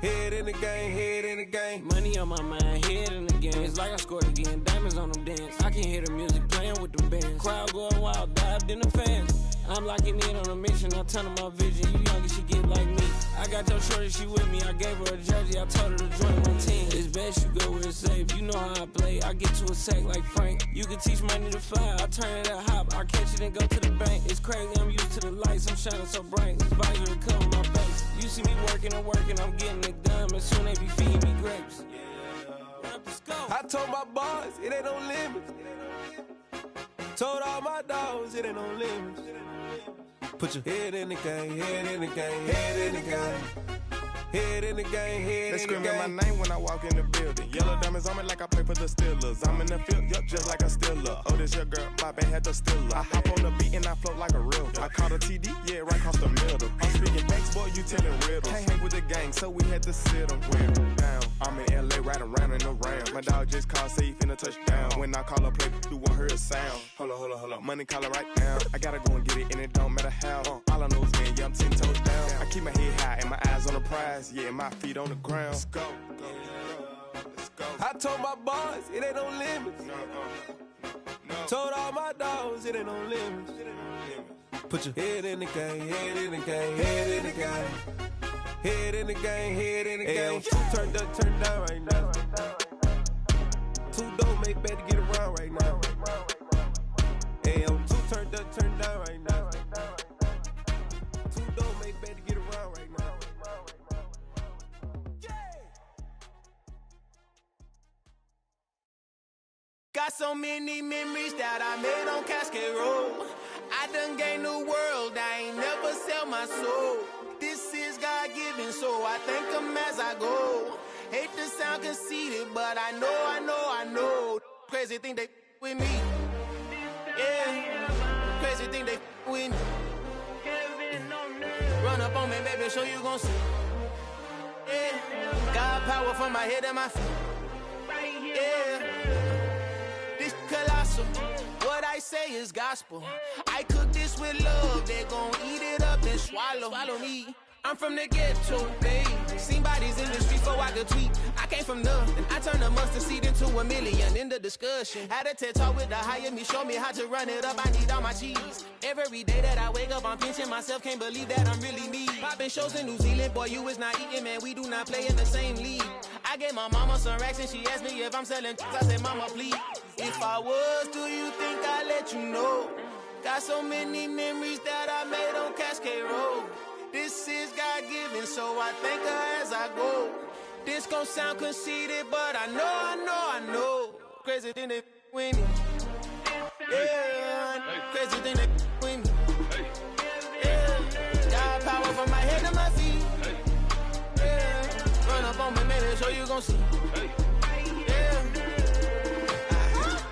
Head in the game, head in the game. Money on my mind, head in the game. It's like I scored again, diamonds on them dance. I can hear the music playing with them bands. Crowd going wild, dived in the fans. I'm locking in on a mission, I'm turning my vision. You young and she get like me. I got your shorty, she with me. I gave her a jersey, I told her to join my team. It's best you go where it's safe. You know how I play, I get to a sack like Frank. You can teach money to fly, I turn it at hop. I catch it and go to the bank. It's crazy, I'm used to the lights, I'm shining so bright. This visor cover my face. You see me working and working, I'm getting it done. And soon they be feeding me grapes. I told my boys, it ain't no limits. Told all my dogs, it ain't no limits. Put your head in the game, head in the game, head in the game. Head in the game, head in the game. They screaming my name when I walk in the building. Yellow diamonds on me like I play for the Steelers. I'm in the field, yup, just like a Steeler. Oh, this your girl, my bad had the Steeler. I hop on the beat and I float like a river. I caught a TD, yeah, right across the middle. I'm speaking thanks, boy, you telling riddles. Can't hang with the gang, so we had to sit them down. I'm in LA, riding around in the ram. My dog just called, say he finna touch down. When I call a play, you won't hear a sound. Hold up, money call it right down. I gotta go and get it, and it don't matter how. All I know is man, yeah, I'm 10 toes down. I keep my head high and my eyes on the prize. Yeah, my feet on the ground. Let's go. I told my boys, it ain't no limits. Told all my dogs, it ain't no limits. Put your head in the game, head in the game, head in the game. Head in the game, head in the game. Turned up, turned down right now. Too dope, make bad to get around right now. Hey, I'm too turned up, turned down right now. Too dope, make bad to get around right now. Got so many memories that I made on Cascade Road. I done gained the world, I ain't never sell my soul. This is God-given, so I thank him as I go. Hate to sound conceited, but I know. Crazy thing they with me. Yeah, crazy thing they with me. Run up on me, baby, show you gon' see. Yeah, God power from my head and my feet. Yeah. Colossal. What I say is gospel. I cook this with love. They gon' eat it up and swallow me. I'm from the ghetto, babe. Seen bodies in the street before I could tweet. I came from nothing. I turned a mustard seed into a million. In the discussion, had a TED talk with the higher me. Show me how to run it up. I need all my cheese. Every day that I wake up, I'm pinching myself. Can't believe that I'm really me. Popping shows in New Zealand, boy, you is not eating, man. We do not play in the same league. I gave my mama some racks and she asked me if I'm selling. I said, mama, please. If I was, do you think I'd let you know? Got so many memories that I made on Cascade Road. This is God-given, so I thank her as I go. This gon' sound conceited, but I know. Crazy thing they with me. Yeah, crazy thing they with me. Yeah, got power from my head to my feet. Yeah, run up on me, maybe so you gon' see. Yeah.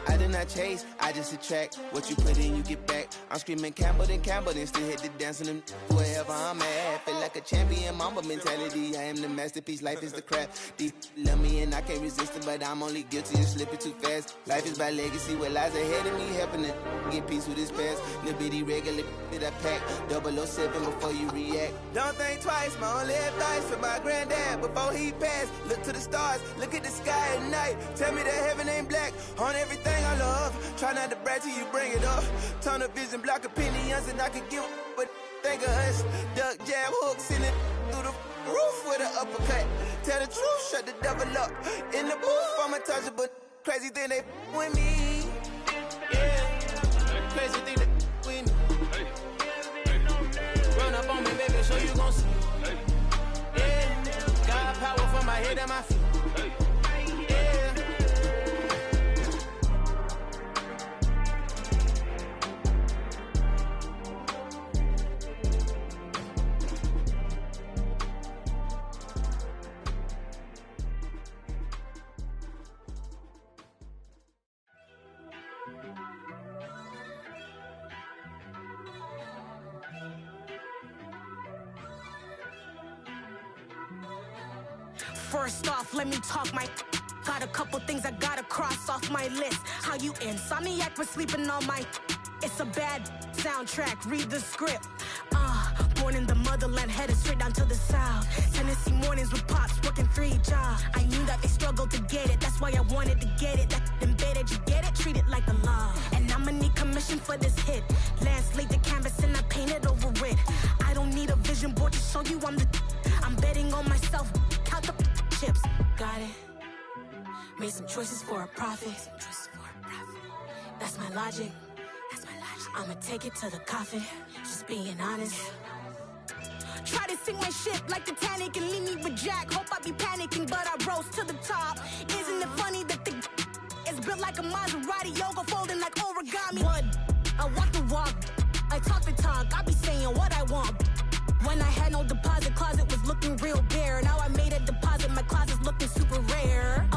I did not chase, I just attract. What you put in, you get back. I'm screaming Campbell, then still hit the dance and wherever I'm at. Feel like a champion, mamba mentality. I am the masterpiece, life is the crap. Deep love me and I can't resist it, but I'm only guilty of slipping too fast. Life is by legacy, what lies ahead of me, helping to get peace with this past. Little bitty regular that I pack, 007 before you react. Don't think twice, my only advice for my granddad before he passed. Look to the stars, look at the sky at night. Tell me that heaven ain't black on everything I love. Try not to brag till you bring it up. Tunnel vision, block opinions, and I could give but think of us. Duck, jab, hooks in it through the roof with an uppercut. Tell the truth, shut the devil up. In the booth, I'm untouchable. Crazy thing they with me. Yeah, crazy thing they with me. Run up on me, baby, so you gon' see. Yeah, got power from my head and my feet. First off, let me talk my. Got a couple things I gotta cross off my list. How you insomniac for sleeping on my. It's a bad soundtrack, read the script. Born in the motherland, headed straight down to the south. Tennessee mornings with pops, working 3 jobs. I knew that they struggled to get it, that's why I wanted to get it. That embedded, you get it, treat it like the law. And I'ma need commission for this hit. Lance laid the canvas and I painted over it. I don't need a vision board to show you I'm betting on myself, count the chips. Got it. Made some choices for a profit. That's my logic. I'ma take it to the coffin, just being honest. Try to sink my ship like Titanic and leave me with Jack. Hope I be panicking, but I rose to the top. Isn't it funny that the is built like a Maserati, yoga folding like origami? What? I walk the walk, I talk the talk, I be saying what I want. When I had no deposit, closet was looking real bare. Now I made a deposit, my closet's looking super rare.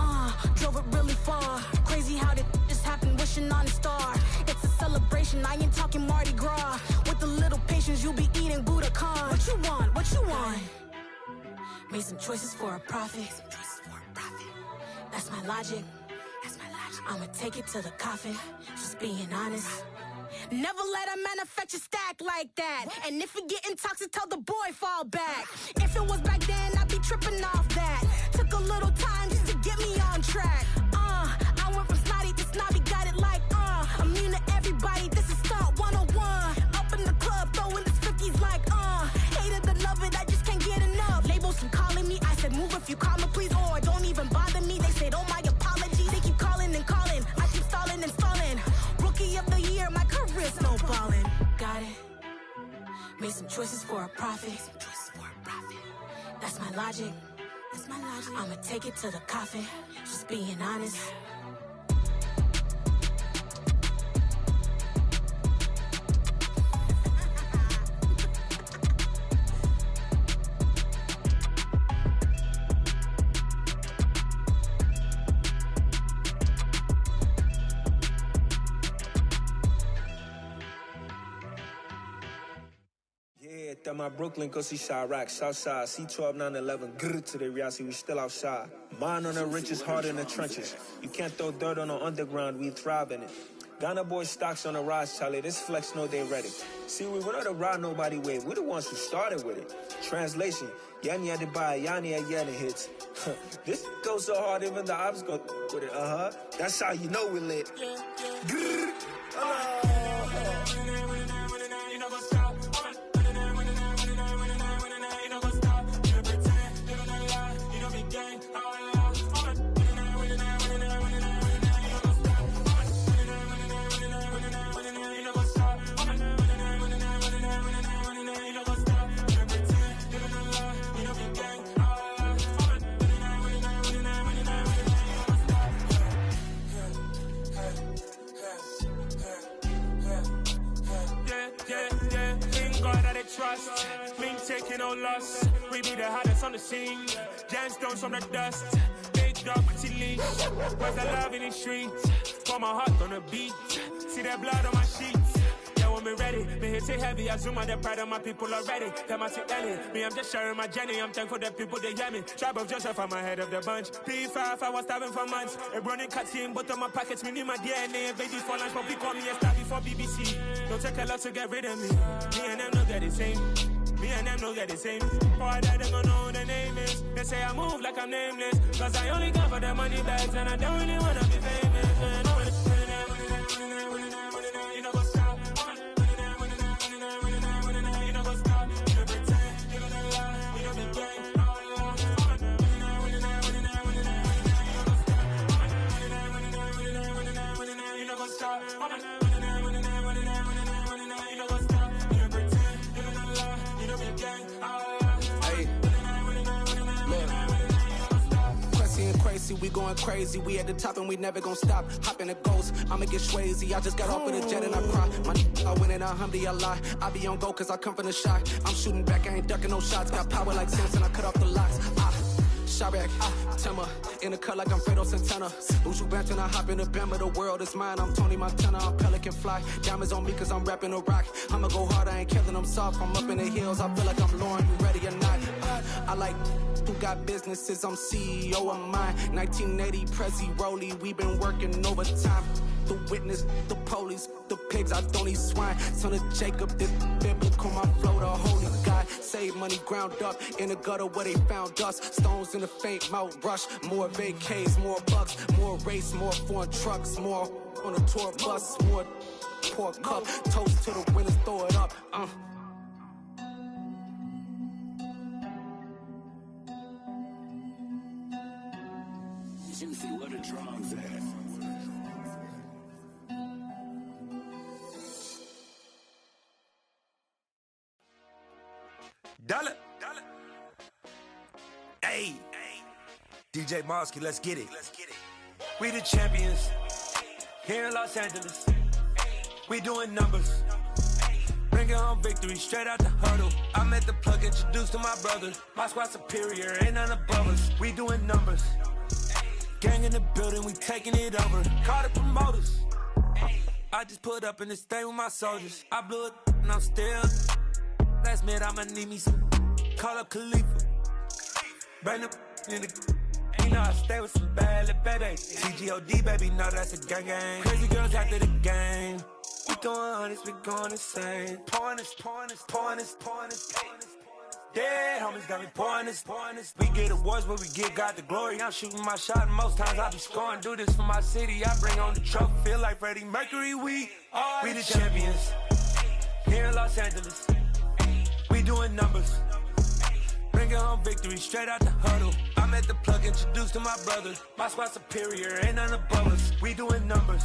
Drove it really far. Crazy how did just happen, wishing on a star. It's a celebration, I ain't talking Mardi Gras. With a little patience, you'll be eating Budokan. What you want? What you want? Made some choices for a profit. That's my logic. I'ma take it to the coffin, just being honest. Never let a manufacture stack like that. And if it getting toxic, tell the boy fall back. If it was back then, I'd be tripping off that. Took a little time just to get me on track. I went from snotty to snobby, got it like immune to everybody, this is stunt 101. Up in the club, throwing this 50s like hate it, to love it, I just can't get enough. Labels keep calling me, I said move if you call me please, or don't even bother me. They said oh my apologies, they keep calling and calling, I keep stalling and stalling. Rookie of the year, my career's no ballin'. Got it. Made some choices for a profit. That's my logic. I'ma take it to the coffin, just being honest. At my Brooklyn, go see Chirac, Southside, C12, 911, grrr to the reality, we still outside. Mine on the riches, hard in the trenches. You can't throw dirt on the underground, we thrive in it. Ghana boys stocks on the rise, Charlie, this flex know they ready. See, we were not to ride nobody with, we the ones who started with it. Translation, Yani had to buy, Yani had Yanni hits. This goes so hard, even the ops go with it, That's how you know we lit. Grrr, trust, me taking no loss. We be the hottest on the scene. Gemstones from the dust. Big dog, pretty leash. Where's the love in the streets? Pour my heart on the beat. See that blood on my sheets. Yeah, when me ready, me hit it heavy. I zoom out the pride of my people already. Them I see Ellie. Me, I'm just sharing my journey. I'm thankful that people they hear me. Tribe of Joseph, I'm ahead of the bunch. P5, I was starving for months. A running cuts in, but on my pockets, me need my DNA. Baby for lunch, but we call me a star before BBC. Don't take a lot to get rid of me. Me and them no get the same. Me and them no get the same. Boy, that they gon' know who the name is. They say I move like I'm nameless. Cause I only got for the money bags and I don't really wanna be famous. You know what's up? You know what's up? You pretend, you don't lie, you don't be gang. You know what's up? Crazy, we going crazy. We at the top and we never gon' stop. Hop in a ghost, I'ma get swayzy. I just got off with a jet and I cry. I win in a Humvee, I lie. I be on go cause I come from the shot. I'm shooting back, I ain't ducking no shots. Got power like Samson, I cut off the locks. Shabak, Timber, in the cut like I'm Fredo Santana. Buju Banton, I hop in the Bama, the world is mine. I'm Tony Montana, I'm Pelican Fly. Diamonds on me cause I'm rapping a rock. I'ma go hard, I ain't killing them soft. I'm up in the hills, I feel like I'm Lauren, you ready or not? I like who got businesses, I'm CEO of mine. 1980 Prezi Rolly, we been working overtime. The witness, the police, the pigs, I don't eat swine. Son of Jacob, this biblical, my flow, the holy God. Save money ground up in the gutter where they found us. Stones in the faint mouth rush. More vacays, more bucks, more race, more foreign trucks, more on a tour bus, more pour cup. Toast to the winners, throw it up. Juicy, where the drums at? Dollar. Hey. DJ Mosky, let's get it. We the champions here in Los Angeles. We doing numbers. Bringing home victory straight out the huddle. I met the plug, introduced to my brother. My squad superior, ain't none above us. We doing numbers. Gang in the building, we taking it over. Call the promoters. I just put up in this thing with my soldiers. I blew it and I'm still. Last minute I'ma need me some. Call up Khalifa. Bring the in the. You know I stay with some bad little baby. TGOD baby, no that's a gang gang. Crazy girls after the game. We going honest, we going insane. Pouring this. Dead homies got me pouring this. We get awards, but we give God the glory. I'm shooting my shot, and most times I be scoring. Do this for my city, I bring on the trophy. Feel like Freddie Mercury, we the champions here in Los Angeles. We doing numbers. Bringing home victory straight out the huddle. I met the plug, introduced to my brother. My squad superior, ain't none above us. We doing numbers.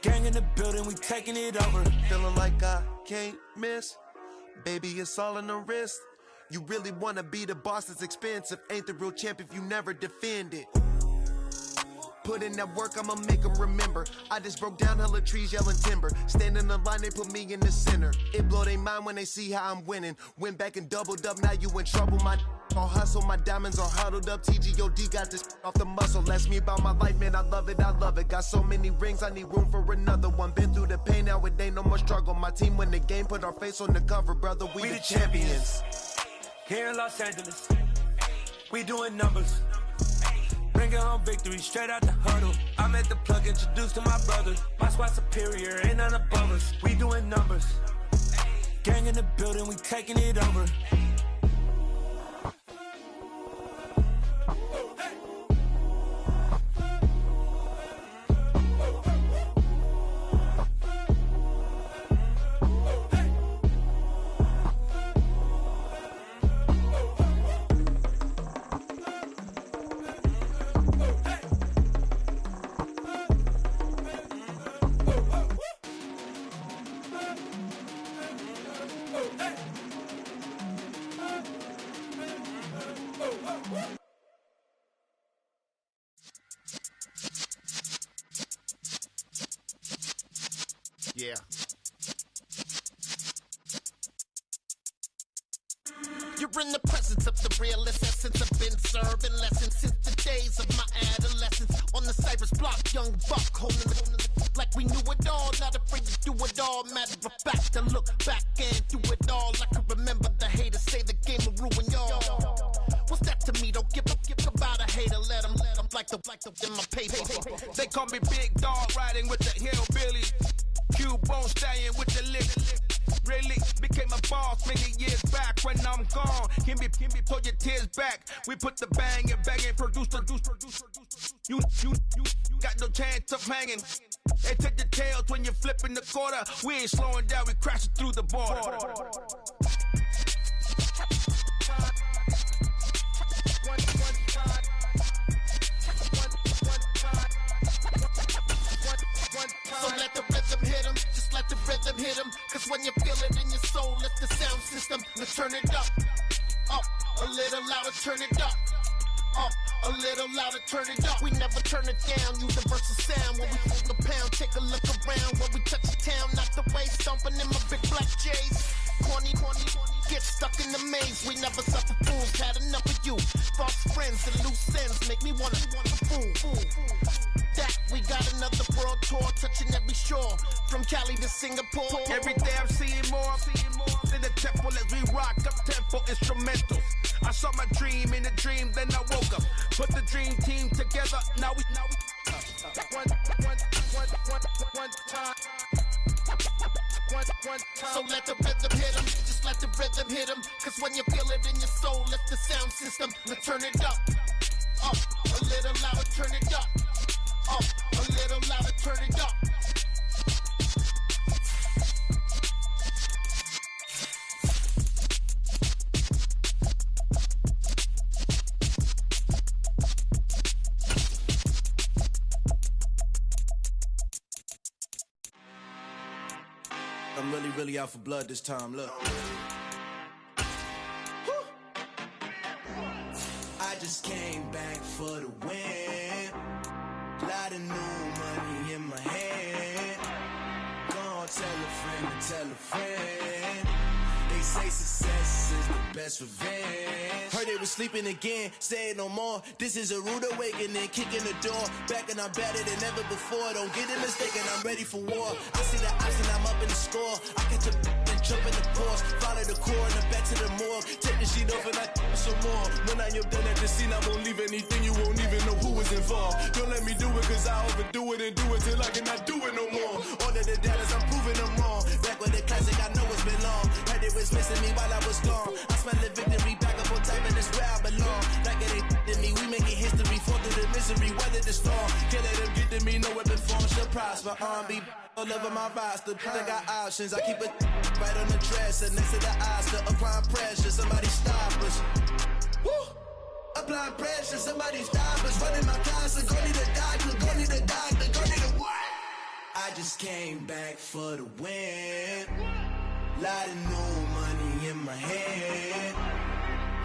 Gang in the building, we taking it over. Feeling like I can't miss. Baby, it's all in the wrist. You really wanna be the boss, it's expensive. Ain't the real champ if you never defend it. Put in that work, I'ma make them remember. I just broke down hella trees, yelling timber. Stand in the line, they put me in the center. It blow they mind when they see how I'm winning. Went back and doubled up, now you in trouble. My all hustle, my diamonds are huddled up. TGOD got this off the muscle. That's me about my life, man, I love it. Got so many rings, I need room for another one. Been through the pain, now it ain't no more struggle. My team win the game, put our face on the cover, brother. We the champions. Here in Los Angeles, we doing numbers. Bringing home victory straight out the huddle. I met the plug, introduced to my brother. My squad superior, ain't none above us. We doing numbers. Gang in the building, we taking it over. Yeah. You're in the presence of the realest essence. I've been serving lessons since the days of my adolescence. On the Cypress block, young buck holding the like we knew it all. Not afraid to do it all. Matter of fact, to look back and do it all. I can remember the haters say the game will ruin y'all. What's that to me? Don't give about a hater. Let them like the in my paper. They call me Big Dog, riding with the hillbilly. Cubone staying with the lick. Really became a boss many years back. When I'm gone, can be pull your tears back. We put the bang and produce. You got no chance of hanging. They take the tails when you're flipping the quarter. We ain't slowing down, we crashing through the border. So let the rhythm hit him, just let the rhythm hit him. Cause when you feel it in your soul, let the sound system, now turn it up. Up, a little louder, turn it up. Up, a little louder, turn it up. We never turn it down, universal sound. When we hold the pound, take a look around. When we touch the town, knock the way, stomping in my big black J's. Corny, get stuck in the maze. We never suffer fools, had enough of you. False friends and loose ends make me wanna fool. That we got another world tour, touching every shore, from Cali to Singapore. Every day I'm seeing more in the temple as we rock up tempo instrumentals. I saw my dream in a dream, then I woke up. Put the dream team together. Now we one time. So let the rhythm hit 'em, just let the rhythm hit 'em. Cause when you feel it in your soul, lift the sound system. Now turn it up, a little louder, turn it up, a little louder, turn it up. I'm really out for blood this time, look. I just came back for the win. Lot of new money in my hand. Gonna tell a friend to tell a friend. They say success is the best revenge. Heard they was sleeping again, say it no more. This is a rude awakening, kicking the door. Back and I'm better than ever before. Don't get it mistaken, I'm ready for war. I see the option, I'm up in the score. I catch a and jump in the course. Follow the core and the back to the morgue. Take the sheet off and I some more. When I am done at the scene, I won't leave anything. You won't even know who was involved. Don't let me do it, cause I overdo it and do it till I cannot do it no more. All of the doubters, I'm proving them wrong. Back with the classic, I know it's been long. Heard it was missing me while I was gone. I smell the victory back up on top, and it's where I belong. Like it ain't to me, we making history. Fall through the misery, weather the storm. Can't let them get to me, no weapon form shall prosper. R&B all over my roster. I got options, I keep it right on the dresser. Next to the Oscar, applying pressure. Somebody stop us. Woo! Applying pressure, somebody stop us. Running my closet, go need a doctor, go need a doctor, go need a what? I just came back for the win. Lot of new money in my hand.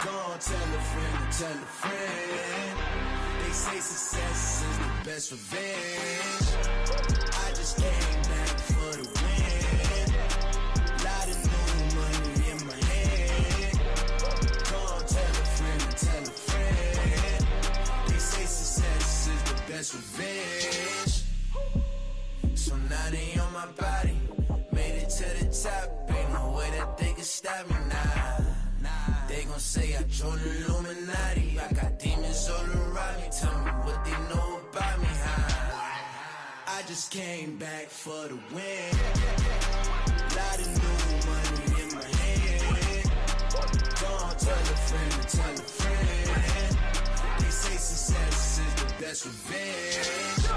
Gonna tell a friend to tell a friend. They say success is the best revenge. I just came back for the win. Lot of new money in my hand. Gonna tell a friend to tell a friend. They say success is the best revenge. So now they on my body. Made it to the top, ain't no way that they can stop me now. They gon' say I joined the Illuminati. I got demons all around me. Tell me what they know about me, huh? I just came back for the win. Lot of new money in my hand. Gonna tell a friend to tell a friend. They say success is the best revenge.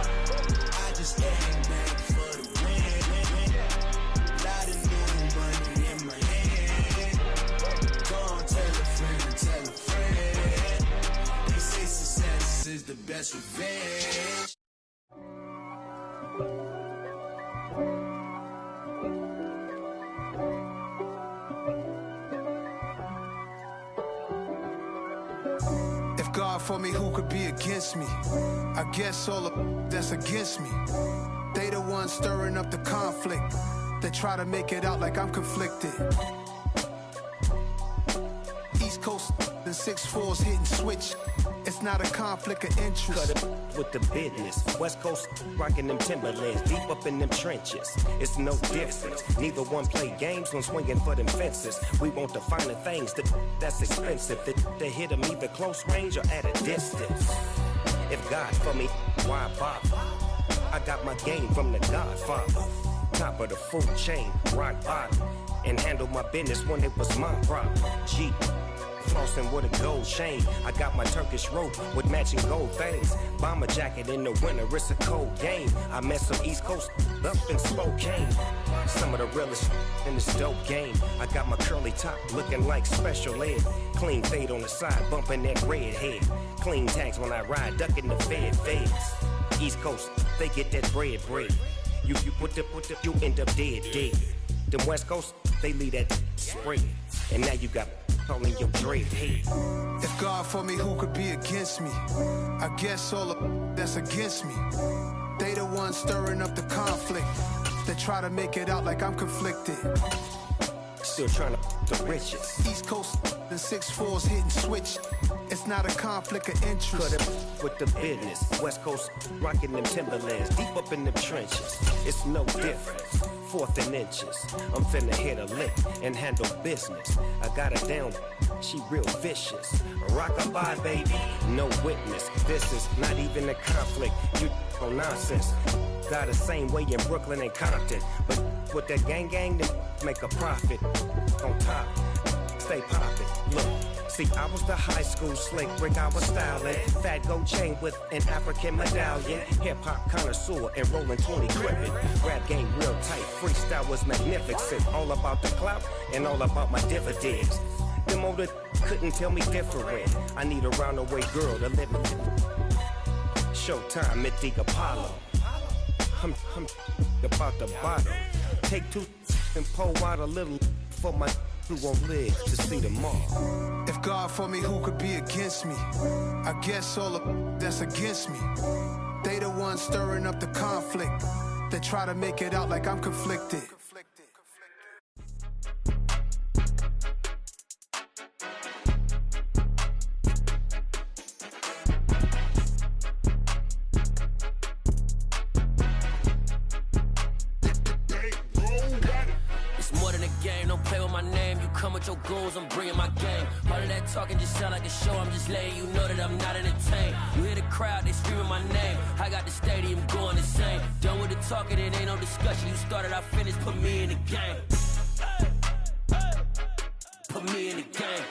I just came back for the win. Lot of new money in my hand. Gonna tell a friend to tell a friend. They say success is the best revenge. If God for me, who could be against me? I guess all of that's against me. They the ones stirring up the conflict. They try to make it out like I'm conflicted. East Coast and 6'4's hitting switch. It's not a conflict of interest. Cut it with the business. West Coast rocking them Timberlands, deep up in them trenches. It's no difference. Neither one play games when swinging for them fences. We want the finer things that's expensive. They hit them either close range or at a distance. If God for me, why bother? I got my game from the Godfather. Top of the food chain, rock bottom. And handle my business when it was my problem. G. Flossing with a gold chain. I got my Turkish rope with matching gold things. Bomber jacket in the winter, it's a cold game. I met some East Coast up in Spokane. Some of the realest in this dope game. I got my curly top looking like special ed. Clean fade on the side, bumping that red head. Clean tags when I ride, ducking the feds. East Coast, they get that bread. You put the, you end up dead. Them West Coast, they leave that spread. And now you got calling your dread head. If God for me, who could be against me? I guess all of that's against me. They the ones stirring up the conflict. They try to make it out like I'm conflicted. Still trying to the riches. East Coast and 6'4s hitting switch. It's not a conflict of interest. Cut it with the business. West Coast rocking them Timberlands. Deep up in the trenches. It's no difference. 4th and inches. I'm finna hit a lick and handle business. I got her down. She real vicious. Rock-a-bye, baby. No witness. This is not even a conflict. You on nonsense. Got the same way in Brooklyn and Compton. But with that gang, they make a profit. On top, stay poppin'. Look, see, I was the high school slick brick, I was styling. Fat gold chain with an African medallion. Hip-hop connoisseur and rolling 20 gripping. Rap game real tight, freestyle was magnificent. All about the clout and all about my dividends. Them older couldn't tell me different. I need a roundaway girl to live in. Showtime at the Apollo. I'm about the bottom. Take 2 and pour out a little for my who won't live to see tomorrow. If God for me, who could be against me? I guess all of that's against me. They the ones stirring up the conflict. They try to make it out like I'm conflicted. Your goals, I'm bringing my game. All of that talking just sound like a show. I'm just letting you know that I'm not entertained. You hear the crowd, they screaming my name. I got the stadium going insane. Done with the talking, it ain't no discussion. You started, I finished, put me in the game. Put me in the game.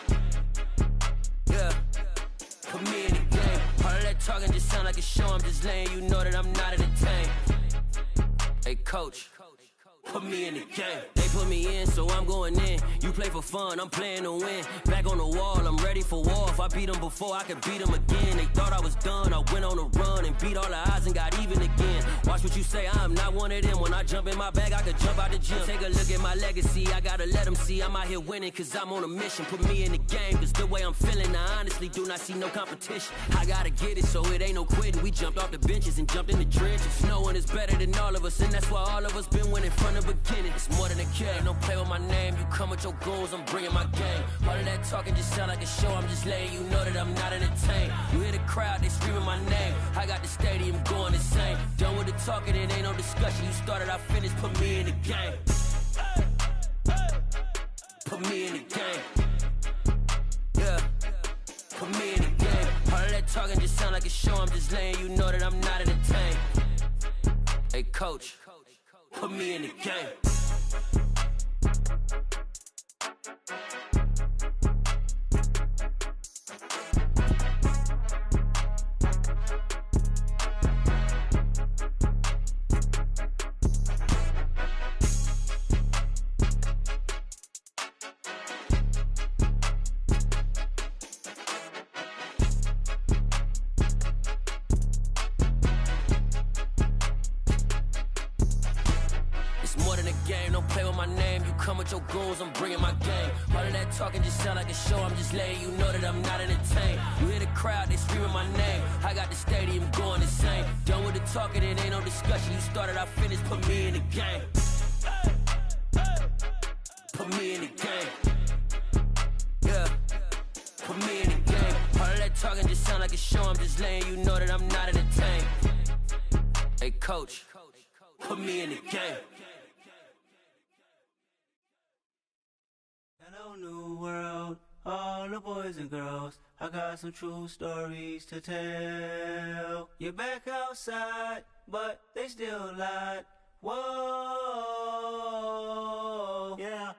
Yeah, put me in the game. All of that talking just sound like a show. I'm just letting you know that I'm not entertained. Hey, coach. Put me in the game. They put me in, so I'm going in. You play for fun, I'm playing to win. Back on the wall, I'm ready for war. If I beat them before, I could beat them again. They thought I was done, I went on a run and beat all the odds and got even again. Watch what you say, I'm not one of them. When I jump in my bag, I could jump out the gym. Take a look at my legacy, I gotta let them see I'm out here winning, cause I'm on a mission. Put me in the game, cause the way I'm feeling, I honestly do not see no competition. I gotta get it, so it ain't no quitting. We jumped off the benches and jumped in the trenches. No one is better than all of us, and that's why all of us been winning from the beginning. It's more than a kid, don't play with my name. You come with your goals, I'm bringing my game. All of that talking just sound like a show. I'm just letting you know that I'm not entertained. You hear the crowd, they screaming my name. I got the stadium going insane. Done with the talking, it ain't no discussion. You started, I finished, put me in the game. Put me in the game. Yeah, put me in the game. All of that talking just sound like a show. I'm just letting you know that I'm not entertained. Hey, coach, put me in the game. Your goals, I'm bringing my game. All of that talking just sound like a show. I'm just letting you know that I'm not entertained. You hear the crowd, they screaming my name. I got the stadium going insane. Done with the talking, it ain't no discussion. You started, I finished, put me in the game. Put me in the game. Yeah, put me in the game. All of that talking just sound like a show. I'm just letting you know that I'm not entertained. Hey, coach, put me in the game. Hello, new world, all the boys and girls. I got some true stories to tell. You're back outside, but they still lied. Whoa, yeah.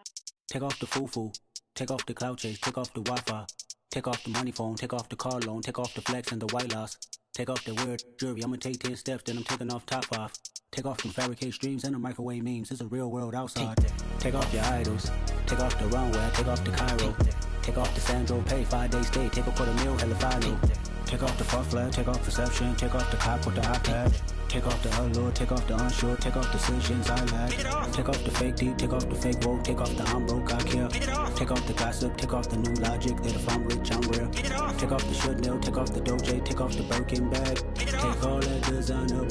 Take off the foo-foo, take off the cloud chase, take off the Wi-Fi, take off the money phone, take off the car loan, take off the flex and the white loss. Take off the weird jewelry, I'ma take 10 steps, then I'm taking off top 5. Take off them fabricate streams and the microwave memes, it's a real world outside. Take off your idols, take off the runway, take off the Cairo. Take off the Sandro, pay 5 days stay, take a $250,000, hella final. Take off the far flag, take off perception, take off the cop with the iPad. Take off the allure, take off the unsure, take off decisions I lack. Take off the fake deep, take off the fake woke, take off the I'm broke, I care. Take off the gossip, take off the new logic that if I'm rich, I'm real. Take off the Chanel, take off the Doja, take off the Birkin bag. Take all that designer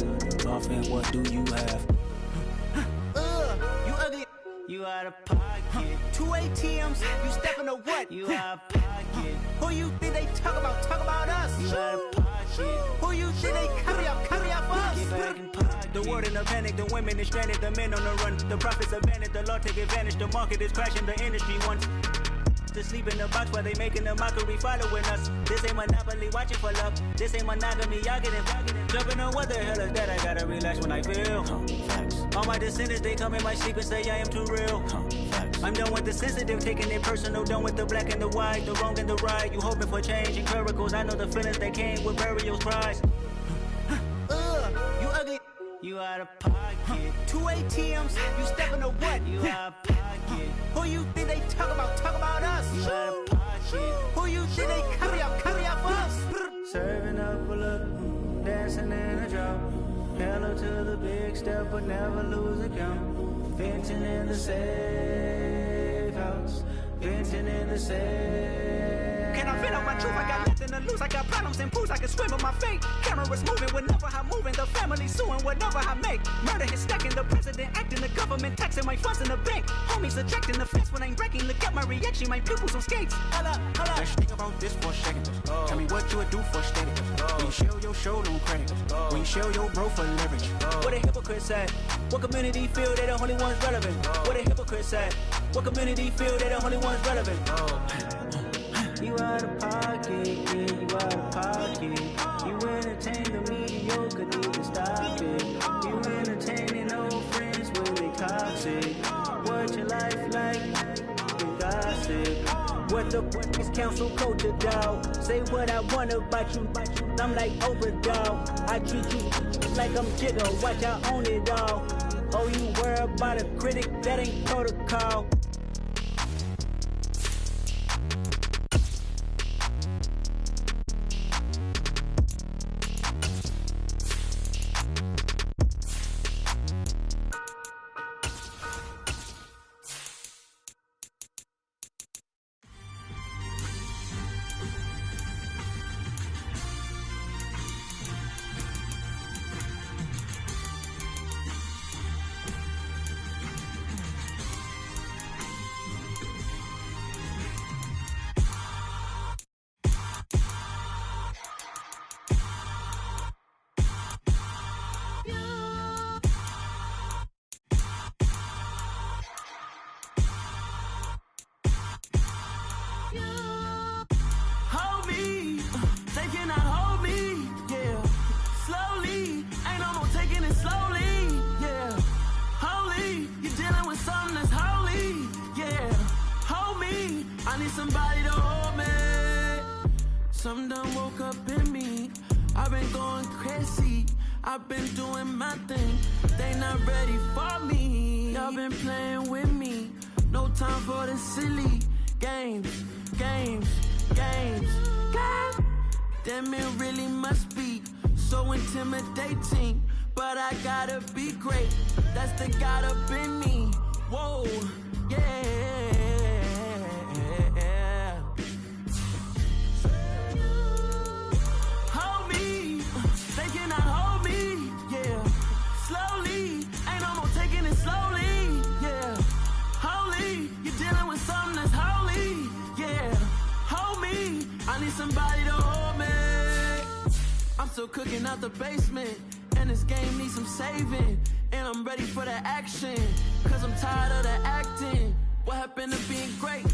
off and what do you have? You ugly, You out of pocket. 2 ATMs, you stepping to what? You out of pocket. Who you think they talk about us? You out of pocket. Who you think they carry out for us? Get back in pocket. The world in a panic, the women is stranded, the men on the run. The profits abandoned, the law take advantage. The market is crashing, the industry wants to sleep in the box while they making a mockery following us. This ain't Monopoly, watching for love. This ain't monogamy, y'all getting jumping on what the hell is that? I gotta relax when I feel. All my descendants, they come in my sleep and say I am too real. I'm done with the sensitive, taking it personal. Done with the black and the white, the wrong and the right. You hoping for change and miracles. I know the feelings that came with burials, cries. You ugly. You out of pocket. 2 ATMs, you stepping to what? You out of pocket. Who you think they talk about us? You out of pocket. Who you think they carry out for us? Serving up a look, dancing in a drop. Hello to the big step, but never lose a count. Venting in the safe house. Venting in the safe. Can I vent out my truth? I got nothing to lose. I got problems and pools. I can swim with my fate. Cameras moving whenever I'm moving. The family suing whatever I make. Murder is stacking. The president acting. The government taxing my funds in the bank. Homies attracting the fence when I'm breaking. Look at my reaction. My pupils on skates. Hold up. Let's think about this for a second. Tell me what you would do for steady. When you show your show, don't crack. When you show your bro for leverage. What a hypocrite said. What community feel they the only ones relevant? What a hypocrite said. What community feel they the only ones relevant? You out of pocket, yeah, you out of pocket. You entertain the mediocre, need to stop it. You entertaining old friends when they toxic. What your life like? You gossip. What the is council culture, dog? Say what I want about you. I'm like overdog. I treat you like I'm Jigga. Watch I own it all. Oh, you worry about a critic? That ain't protocol. Somebody to hold me. Some done woke up in me. I've been going crazy. I've been doing my thing. They not ready for me. Y'all been playing with me. No time for the silly games. Damn, it really must be so intimidating. But I gotta be great. That's the God up in me. Whoa, yeah. Somebody to hold me. I'm still cooking out the basement, and this game needs some saving. And I'm ready for the action, cause I'm tired of the acting. What happened to being great?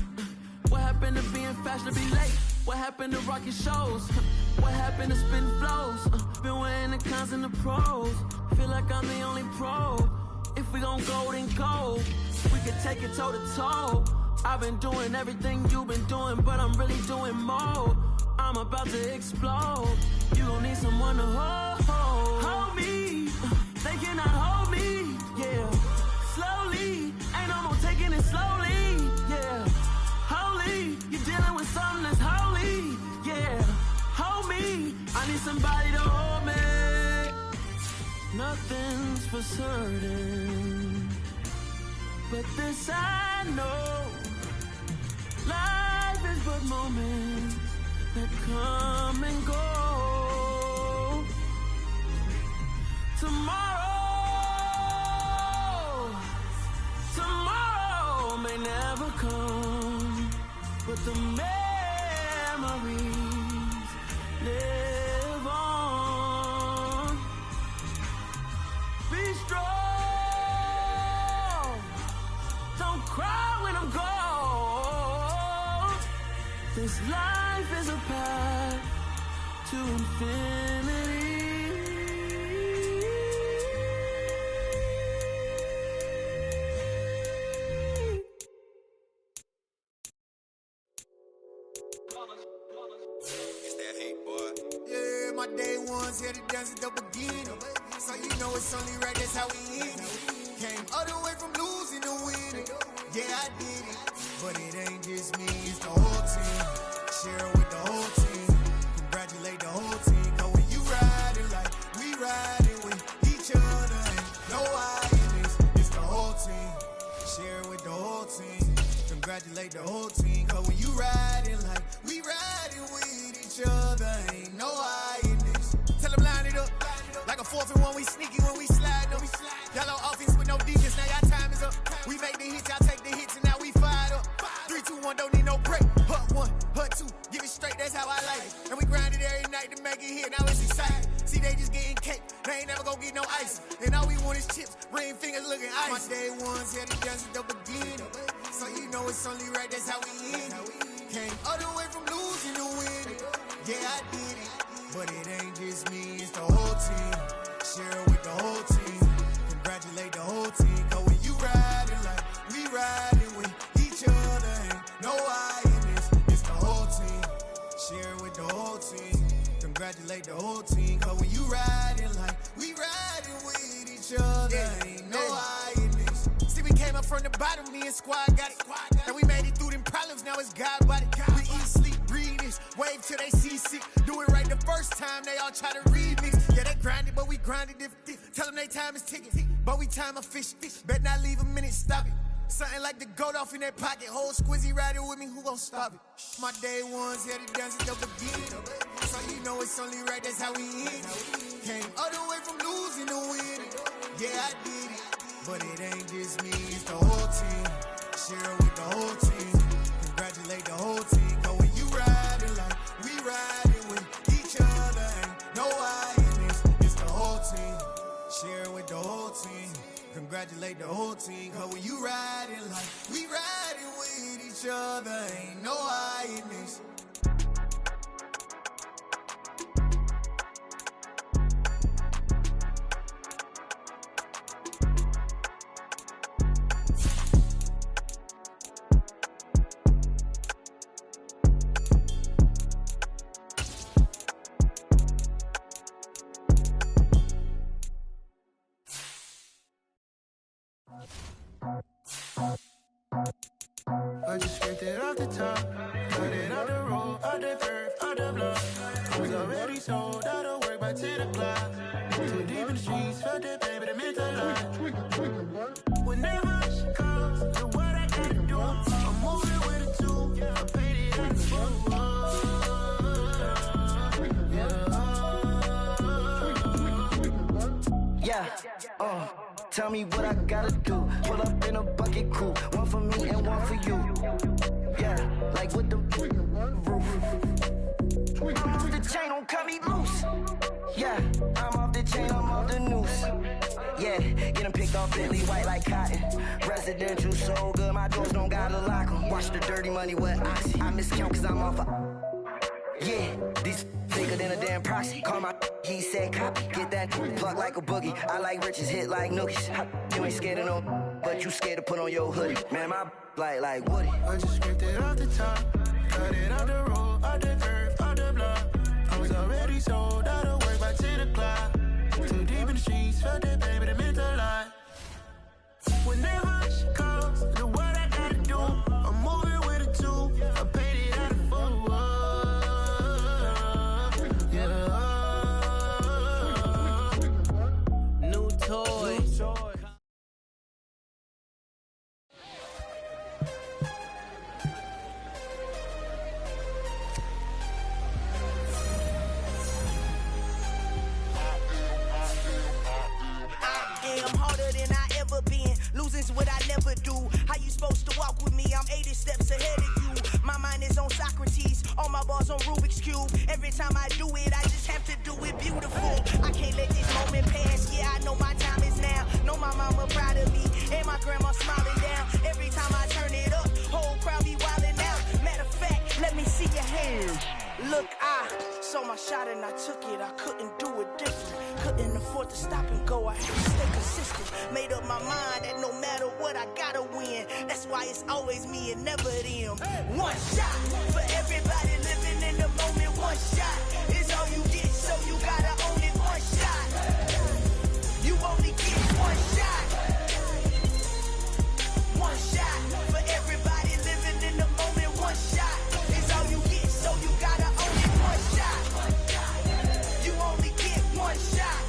What happened to being fashionably late? What happened to rocking shows? What happened to spitting flows? Been wearing the cons and the pros. Feel like I'm the only pro. If we gon' go, then go. We can take it toe to toe. I've been doing everything you've been doing, but I'm really doing more. I'm about to explode. You gon' need someone to hold me. They cannot hold me, yeah. Slowly, ain't no more taking it slowly, yeah. Holy, you're dealing with something that's holy, yeah. Hold me, I need somebody to hold me. Nothing's for certain, but this I know. Life is but moments that come and go. Tomorrow but the memories live on. Be strong, don't cry when I'm gone. This life is a path to infinity. It's that hate, boy. Yeah, my day ones here to dance at the beginning. So you know it's only right, that's how we end it. Came all the way from losing to winning. Yeah, I did it. But it ain't just me, it's the whole team. Share with the whole team. Congratulate the whole team. Cause when you riding like we riding with each other, ain't no I in this. It's the whole team. Share with the whole team. Congratulate the whole team. Cause when you riding like we riding with each other, ain't no I in this. Tell them line it up. Like a 4th and 1, we sneaky when we slide them. Yellow offense with no defense, now y'all time is up. We make the hits, y'all take the hits, and now we fired up. 3, 2, 1, don't need no break. Hut 1, hut 2, give it straight, that's how I like it. And we grind it every night to make it hit, now it's exciting. See, they just getting cake, they ain't never gonna get no ice. And all we want is chips, ring fingers looking ice. My day ones here to dance at the beginning. So you know it's only right, that's how we end it. Came all the way from losing to winning. Yeah, I did it. But it ain't just me, it's the whole team. Share with the whole team. Congratulate the whole team. Cause when you riding like we riding with each other, ain't no I in this. It's the whole team. Share with the whole team. Congratulate the whole team. Cause when you riding like we riding with each other, ain't no I in this. See, we came up from the bottom, me and squad got it. And we made it through them problems, now it's God body. We eat, sleep, breathe this. Wave till they see sick. Do it right the first time, they all try to remix. Yeah, they grinded, but we grinded different. Tell them they time is ticking, but we time a fish. Bet not leave a minute, stop it. Something like the goat off in that pocket. Whole squizzy riding with me, who gon' stop it? My day ones here to dance at the beginning. So you know it's only right, that's how we end it. Came all the way from losing to winning. Yeah, I did it. But it ain't just me, it's the whole team. Share with the whole team. Congratulate the whole team. Cause when you riding like we riding with each other, ain't no I in this. It's the whole team. Share with the whole team. Congratulate the whole team. Cause when you riding like we riding with each other, ain't no I in this. I just scraped it off the top, cut it out the road, out the curve, out the block. I was already sold out of work by 10 o'clock. Too deep in the streets, felt that pain, but it meant a lot. Whenever she calls, do what I gotta do. I'm moving with a two, I paid it out the Yeah, tell me what I gotta do. Pull up in a bucket crew, one for me and one for you. Yeah, like with the roof. I'm off the chain, don't cut me loose. Yeah, I'm off the chain, I'm off the noose. Yeah, getting picked off Bentley white like cotton. Residential so good, my doors don't gotta lock 'em. Watch the dirty money with oxy. I miscount cause I'm off a... Yeah, these bigger than a damn proxy. Call my he said copy. Get that plug like a boogie. I like riches, hit like nookies. You ain't scared of no, but you scared to put on your hoodie. Man, my like Woody. I just scraped it off the top, cut it out the road, out the curve, out the block. I was already sold out of work by 10 o'clock. Too deep in the streets, felt that pain, but it meant a lot. Whenever she calls, do what I gotta do. I'm moving with a two, I paid it out of full. Yeah. New toy. I am harder than I ever been. Losing's what I never on Rubik's Cube. Every time I do it, I just have to do it beautiful. I can't let this moment pass. Yeah, I know my time is now. Know my mama proud of me, and my grandma smiling down. Every time I turn it up, whole crowd be wildin' out. Matter of fact, let me see your hands. Look, I saw my shot and I took it. I couldn't do it different. Couldn't afford to stop and go. I had to stay consistent. Made up my mind that no matter what, I gotta win. That's why it's always me and never them. One shot for everybody living in the moment. One shot is all you get, so you gotta own it. One shot. You only get one shot. One shot for everybody living in the moment. One shot is all you get, so you gotta own it. One shot. You only get one shot.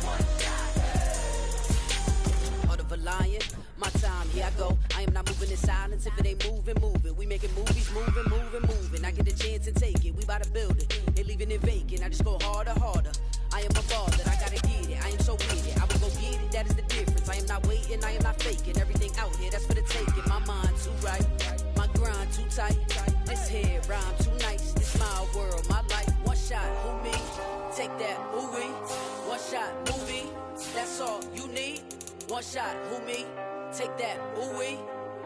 Heart of a lion, my time, here I go. I am not moving in silence. If it ain't moving, moving. We making movies, moving, moving, moving. I get a chance to take it. We bout to build it. Ain't leaving it vacant. I just go harder, harder. I am a baller, I gotta get it. I am so with it. I will go get it. That is the difference. I am not waiting. I am not faking. Everything out here, that's for the taking. My mind too right, my grind too tight. This here rhyme too nice. This my world, my life. One shot, who me? Take that, ooh wee. One shot, movie. That's all you need. One shot, who me? Take that, ooh wee.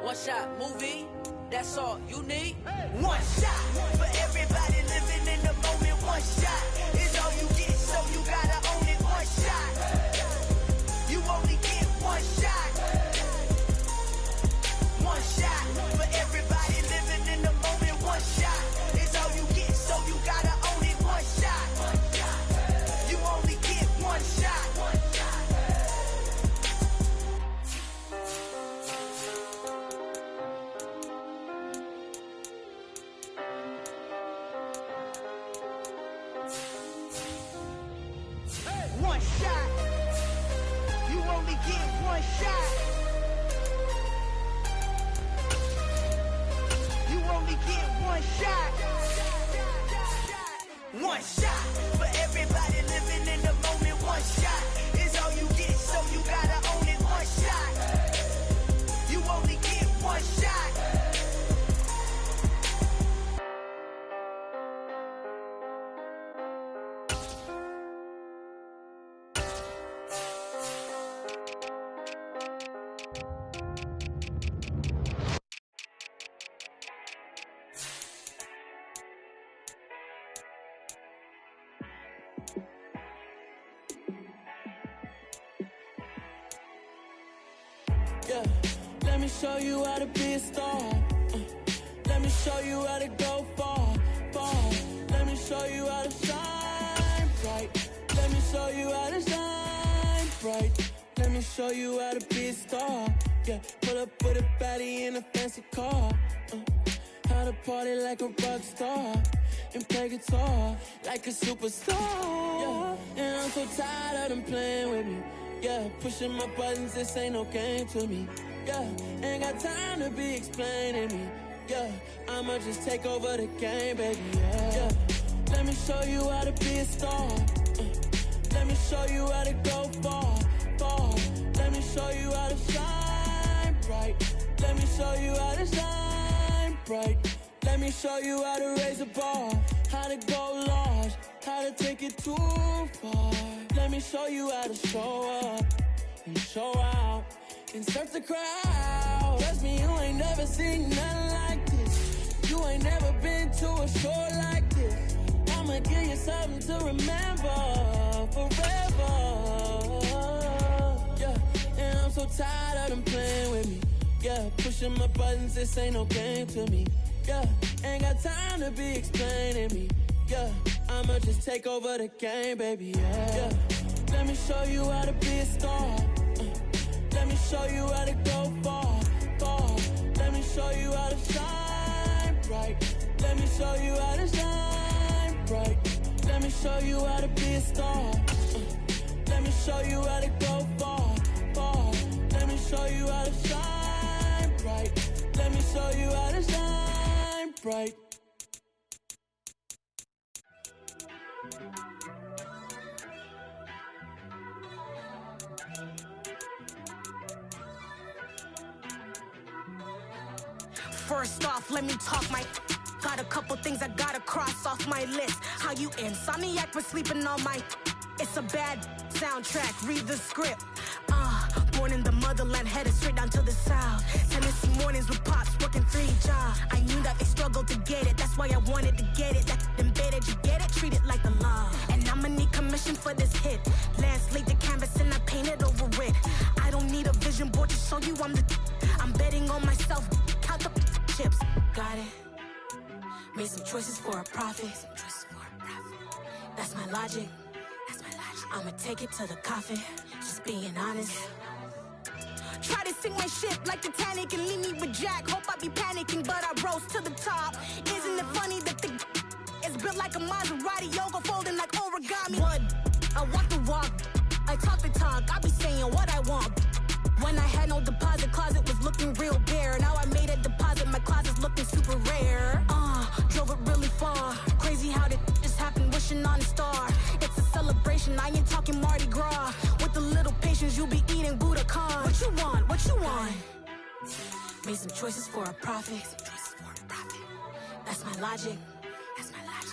One shot, movie. That's all you need. One shot for everybody living in the moment. One shot is all you get, so you gotta own it. One shot. You only get one shot. One shot for everybody living in the moment. One shot is all you get, so you gotta own it. One shot. You only get one shot. One shot. You only get one shot. You only get one shot. One shot for everybody living in the moment. One shot is all you get, so you gotta own it. One shot. You only get one shot. Yeah, let me show you how to be a star. Let me show you how to go far, far. Let me show you how to shine bright. Let me show you how to shine bright. Let me show you how to be a star. Yeah, pull up with a baddie in a fancy car. How to party like a rock star and play guitar like a superstar. Yeah, and I'm so tired of them playing with me. Yeah, pushing my buttons, this ain't no game to me. Yeah, ain't got time to be explaining me. Yeah, I'ma just take over the game, baby. Yeah, let me show you how to be a star. Let me show you how to go far, far. Let me show you how to shine bright. Let me show you how to shine bright. Let me show you how to raise a bar, how to go large, how to take it too far. Let me show you how to show up and show out and surf the crowd. Trust me, you ain't never seen nothing like this. You ain't never been to a show like this. I'ma give you something to remember forever. Yeah, and I'm so tired of them playing with me. Yeah, pushing my buttons, this ain't no game to me. Yeah, ain't got time to be explaining me. Yeah, I'ma just take over the game, baby. Yeah, let me show you how to be a star. Let me show you how to go far, far. Let me show you how to shine bright. Let me show you how to shine bright. Let me show you how to be a star. Let me show you how to go far, far. Let me show you how to shine bright. Let me show you how to shine bright. First off, let me talk my Got a couple things I gotta cross off my list. How you insomniac for sleeping on my... It's a bad soundtrack, read the script. Born in the motherland, headed straight down to the south. Tennessee mornings with pops, working 3 jobs. I knew that they struggled to get it, that's why I wanted to get it. That embedded, you get it, treat it like the law. And I'ma need commission for this hit. Last laid the canvas and I painted over it. I don't need a vision board to show you I'm betting on myself, count the chips. Got it. Made some choices for a profit. That's my logic. I'ma take it to the coffin, just being honest. Try to sink my ship like Titanic and leave me with Jack. Hope I be panicking, but I rose to the top. Isn't it funny that the is built like a Maserati, yoga folding like origami? What? I walk the walk, I talk the talk, I be saying what I want. When I had no deposit, closet was looking real bare. Now I made a deposit, my closet's looking super rare. Drove it really far. Crazy how that just happened, wishing on a star. It's a celebration, I ain't talking Mardi Gras. With a little patience, you'll be eating Budokan. What you want? What you want? Made some choices for a profit. That's my logic.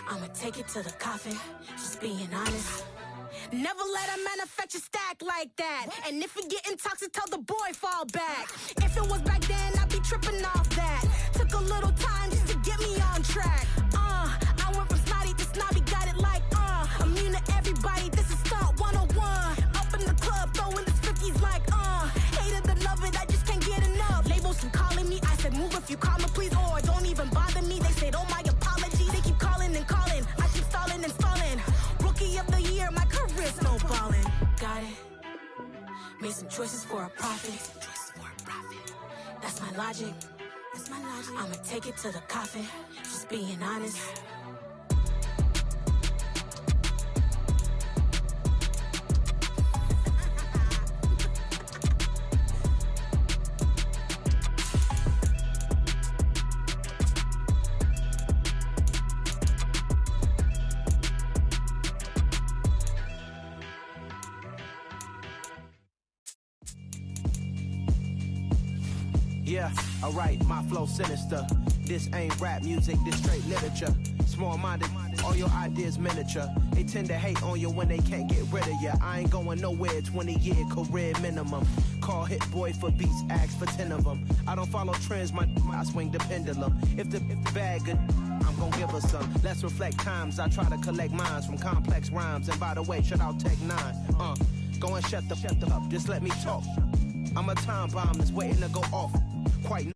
I'ma take it to the coffin, just being honest. Never let a manufacture stack like that. And if it getting toxic, tell the boy fall back. If it was back then, I'd be tripping off that. Took a little time just to get me on track. I went from snotty to snobby, got it like immune to everybody, this is stunt 101. Up in the club, throwing the cookies like hate it or love it, I just can't get enough. Labels keep calling me, I said move if you call me please, or don't even bother me. They said oh my apologies, they keep calling and calling, I keep stalling and stalling. Rookie of the year, my career snowballing. Got it. Made some choices for a profit. That's my logic. I'ma take it to the coffin, just being honest. Yeah, alright, my flow sinister. This ain't rap music, this straight literature. Small-minded, all your ideas miniature. They tend to hate on you when they can't get rid of you. I ain't going nowhere, 20-year career minimum. Call Hit Boy for beats, ask for 10 of them. I don't follow trends, I swing the pendulum. If the bag good, I'm gon' give her some. Let's reflect times, I try to collect minds from complex rhymes. And by the way, shout out Tech 9. Go and shut the up, just let me talk. I'm a time bomb that's waiting to go off. Quite